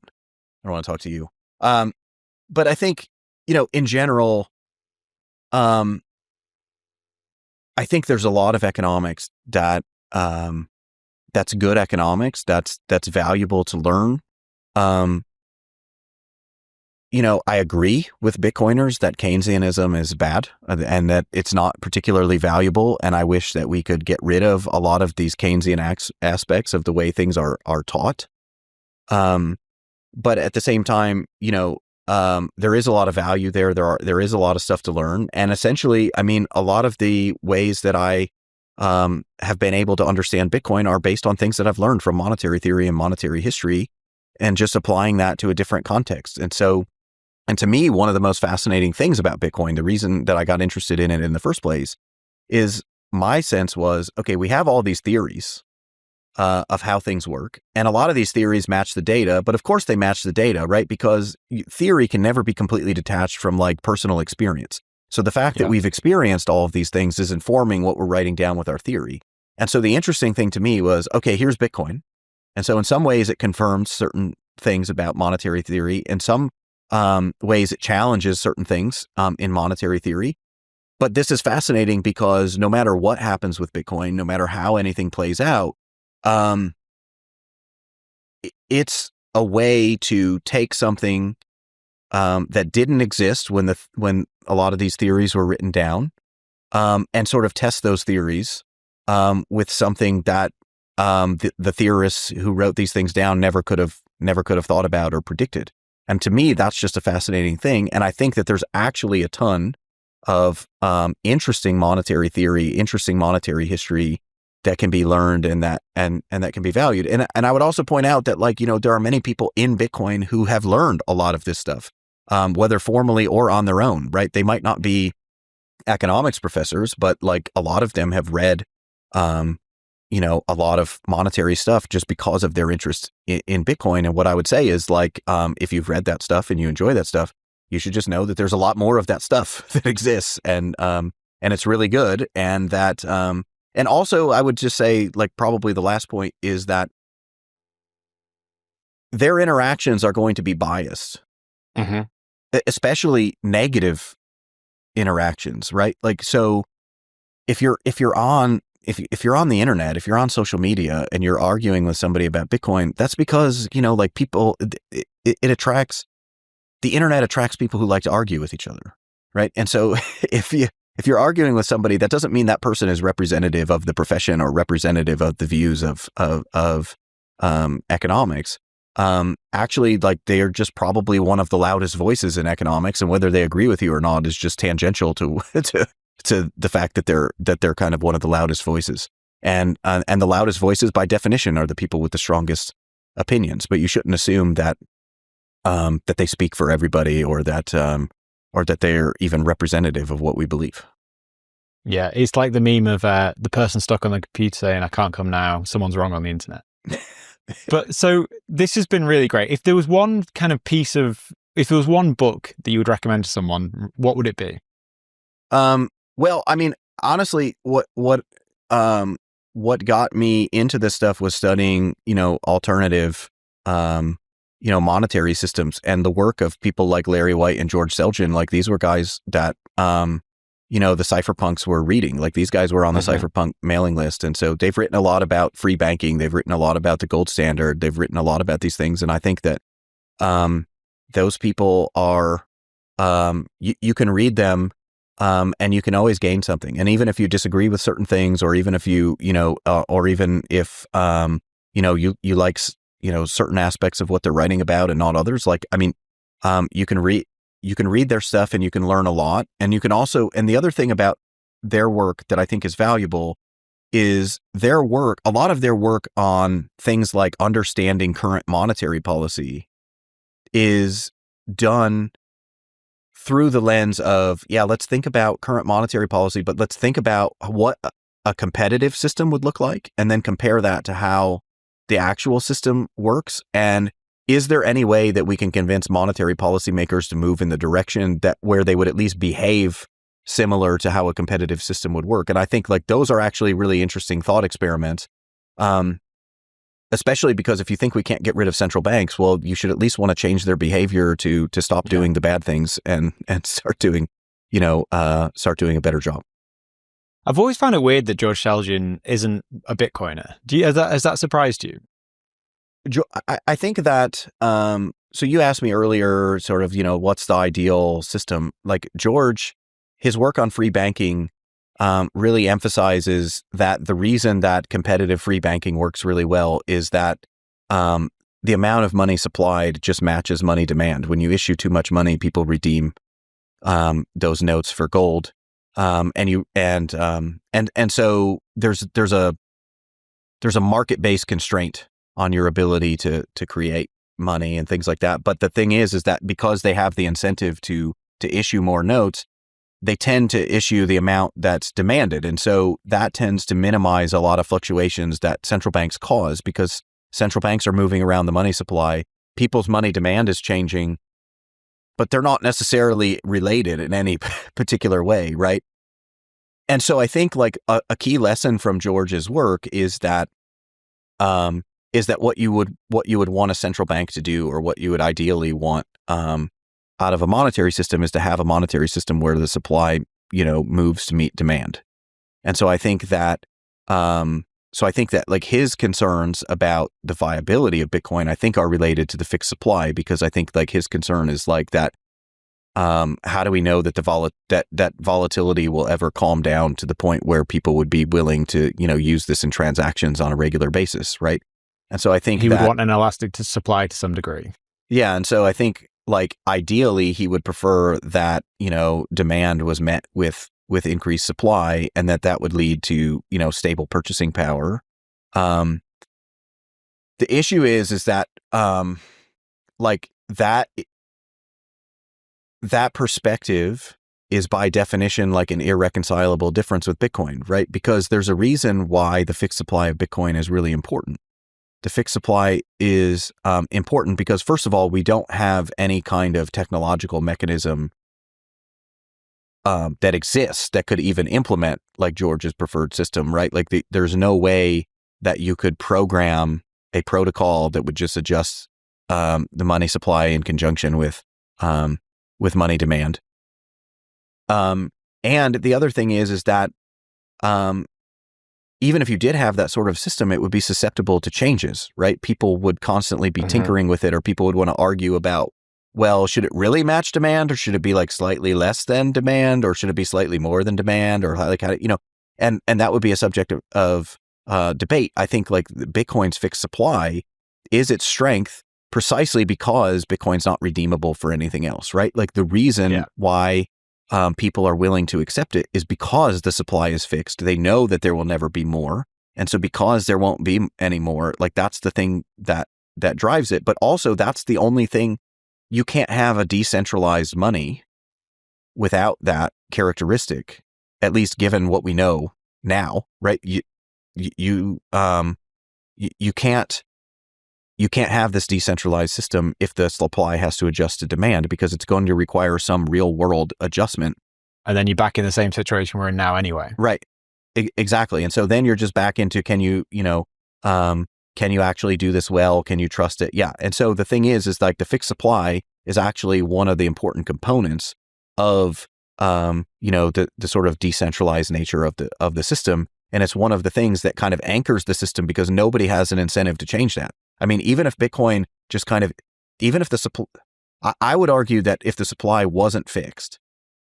to talk to you. But I think, in general, I think there's a lot of economics that that's good economics. That's valuable to learn. I agree with Bitcoiners that Keynesianism is bad and that it's not particularly valuable. And I wish that we could get rid of a lot of these Keynesian aspects of the way things are taught. But at the same time, there is a lot of value there. There is a lot of stuff to learn. And essentially, I mean, a lot of the ways that I have been able to understand Bitcoin are based on things that I've learned from monetary theory and monetary history, and just applying that to a different context. And to me, one of the most fascinating things about Bitcoin, the reason that I got interested in it in the first place, is my sense was, okay, we have all these theories of how things work, and a lot of these theories match the data, but of course they match the data, right? Because theory can never be completely detached from like personal experience. So the fact that we've experienced all of these things is informing what we're writing down with our theory. And so the interesting thing to me was, okay, here's Bitcoin. And so in some ways it confirms certain things about monetary theory. In some ways it challenges certain things in monetary theory. But this is fascinating because no matter what happens with Bitcoin, no matter how anything plays out, it's a way to take something that didn't exist when a lot of these theories were written down, and sort of test those theories with something that the theorists who wrote these things down never could have thought about or predicted. And to me, that's just a fascinating thing. And I think that there's actually a ton of interesting monetary theory, interesting monetary history that can be learned and that can be valued. And I would also point out that, like, there are many people in Bitcoin who have learned a lot of this stuff, whether formally or on their own, right? They might not be economics professors, but like a lot of them have read, a lot of monetary stuff just because of their interest in Bitcoin. And what I would say is, like, if you've read that stuff and you enjoy that stuff, you should just know that there's a lot more of that stuff that exists, and it's really good. And that, and also I would just say, like, probably the last point is that their interactions are going to be biased, especially negative interactions, right? Like, so if you're on the internet, if you're on social media and you're arguing with somebody about Bitcoin, that's because, like, people, it attracts, the internet attracts people who like to argue with each other, right? And so if you're arguing with somebody, that doesn't mean that person is representative of the profession or representative of the views of economics. Actually, like, they are just probably one of the loudest voices in economics, and whether they agree with you or not is just tangential to the fact that they're kind of one of the loudest voices. And the loudest voices by definition are the people with the strongest opinions. But you shouldn't assume that that they speak for everybody, or that they're even representative of what we believe. Yeah, it's like the meme of the person stuck on the computer saying, "I can't come now, someone's wrong on the internet." But so this has been really great. If there was one kind of piece of if there was one book that you would recommend to someone, what would it be? Well, I mean, honestly, what got me into this stuff was studying, alternative, monetary systems, and the work of people like Larry White and George Selgin. Like, these were guys that, the cypherpunks were reading. Like, these guys were on the cypherpunk mailing list. And so they've written a lot about free banking. They've written a lot about the gold standard. They've written a lot about these things. And I think that, those people are, you can read them, and you can always gain something. And even if you disagree with certain things, or even if you, or even if, you like, certain aspects of what they're writing about and not others, like, I mean, you can read their stuff and you can learn a lot. And you can also, and the other thing about their work that I think is valuable is a lot of their work on things like understanding current monetary policy is done through the lens of, let's think about current monetary policy, but let's think about what a competitive system would look like, and then compare that to how the actual system works. And is there any way that we can convince monetary policymakers to move in the direction that where they would at least behave similar to how a competitive system would work? And I think like those are actually really interesting thought experiments. Especially because if you think we can't get rid of central banks, well, you should at least want to change their behavior to stop doing the bad things and start doing, start doing a better job. I've always found it weird that George Selgin isn't a Bitcoiner. Has that surprised you? I think that, so you asked me earlier, sort of, what's the ideal system? Like George, his work on free banking really emphasizes that the reason that competitive free banking works really well is that the amount of money supplied just matches money demand. When you issue too much money, people redeem those notes for gold, and so there's a market-based constraint on your ability to create money and things like that. But the thing is that because they have the incentive to issue more notes, they tend to issue the amount that's demanded. And so that tends to minimize a lot of fluctuations that central banks cause, because central banks are moving around the money supply. People's money demand is changing, but they're not necessarily related in any particular way, right? And so I think like a key lesson from George's work is that what you would want a central bank to do, or what you would ideally want out of a monetary system, is to have a monetary system where the supply, moves to meet demand. And so I think that, like his concerns about the viability of Bitcoin, I think are related to the fixed supply, because I think like his concern is like that, how do we know that that volatility will ever calm down to the point where people would be willing to, use this in transactions on a regular basis, right? And so I think he would want an elastic supply to some degree. Yeah. And so I think like ideally he would prefer that, demand was met with increased supply, and that would lead to, stable purchasing power. The issue is that, like that perspective is by definition like an irreconcilable difference with Bitcoin, right? Because there's a reason why the fixed supply of Bitcoin is really important. The fixed supply is important because, first of all, we don't have any kind of technological mechanism that exists that could even implement like George's preferred system, right? Like there's no way that you could program a protocol that would just adjust the money supply in conjunction with money demand. And the other thing is that even if you did have that sort of system, it would be susceptible to changes, right? People would constantly be tinkering with it, or people would want to argue about, well, should it really match demand, or should it be like slightly less than demand, or should it be slightly more than demand, or like how, and that would be a subject of debate. I think like Bitcoin's fixed supply is its strength precisely because Bitcoin's not redeemable for anything else, right? Like the reason why people are willing to accept it is because the supply is fixed. They know that there will never be more. And so because there won't be any more, like that's the thing that drives it. But also that's the only thing, you can't have a decentralized money without that characteristic, at least given what we know now, right? You can't you can't have this decentralized system if the supply has to adjust to demand, because it's going to require some real world adjustment. And then you're back in the same situation we're in now anyway. Right. Exactly. And so then you're just back into, can you actually do this well? Can you trust it? Yeah. And so the thing is like the fixed supply is actually one of the important components of, the sort of decentralized nature of the system. And it's one of the things that kind of anchors the system, because nobody has an incentive to change that. I mean, even if Bitcoin just even if the supply, I would argue that if the supply wasn't fixed,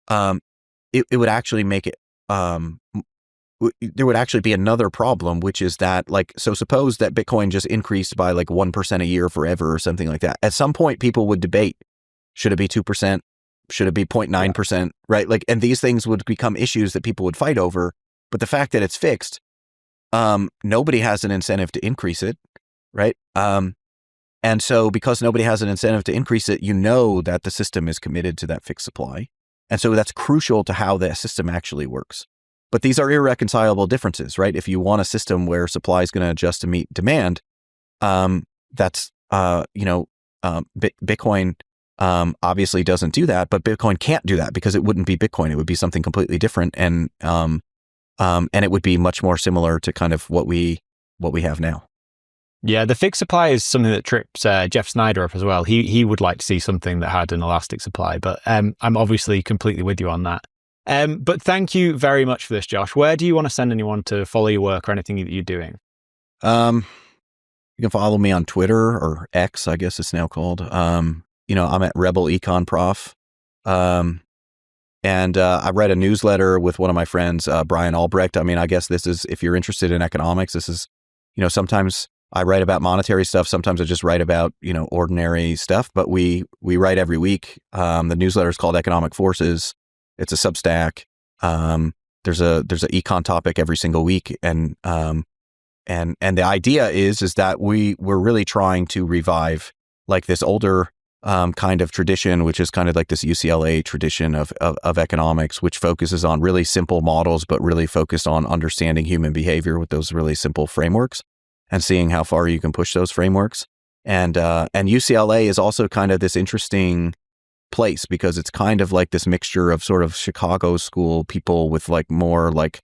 it would actually make it, there would actually be another problem, which is that, like, so suppose that Bitcoin just increased by like 1% a year forever or something like that. At some point, people would debate, should it be 2%? Should it be 0.9%? Right? Like, and these things would become issues that people would fight over. But the fact that it's fixed, nobody has an incentive to increase it, right? And so because nobody has an incentive to increase it, that the system is committed to that fixed supply. And so that's crucial to how the system actually works. But these are irreconcilable differences, right? If you want a system where supply is going to adjust to meet demand, that's, Bitcoin obviously doesn't do that, but Bitcoin can't do that because it wouldn't be Bitcoin. It would be something completely different. And it would be much more similar to kind of what we have now. Yeah, the fixed supply is something that trips Jeff Snyder up as well. He would like to see something that had an elastic supply, but I'm obviously completely with you on that. But thank you very much for this, Josh. Where do you want to send anyone to follow your work or anything that you're doing? You can follow me on Twitter, or X, I guess it's now called. I'm at Rebel Econ Prof. And I read a newsletter with one of my friends, Brian Albrecht. I mean, I guess this is, if you're interested in economics, this is, sometimes I write about monetary stuff. Sometimes I just write about, ordinary stuff, but we write every week. The newsletter is called Economic Forces. It's a Substack. There's an econ topic every single week. And the idea is that we're really trying to revive like this older kind of tradition, which is kind of like this UCLA tradition of economics, which focuses on really simple models, but really focused on understanding human behavior with those really simple frameworks and seeing how far you can push those frameworks. And UCLA is also kind of this interesting place because it's kind of like this mixture of sort of Chicago school people with like more like,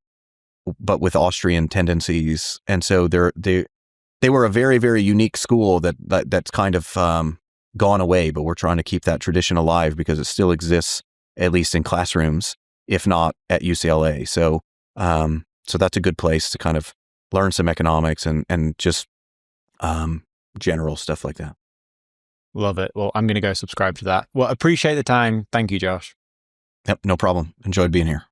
but with Austrian tendencies. And so they were a very, very unique school that's kind of gone away, but we're trying to keep that tradition alive because it still exists, at least in classrooms, if not at UCLA. So that's a good place to kind of learn some economics and just general stuff like that. Love it. Well, I'm going to go subscribe to that. Well, appreciate the time. Thank you, Josh. Yep, no problem. Enjoyed being here.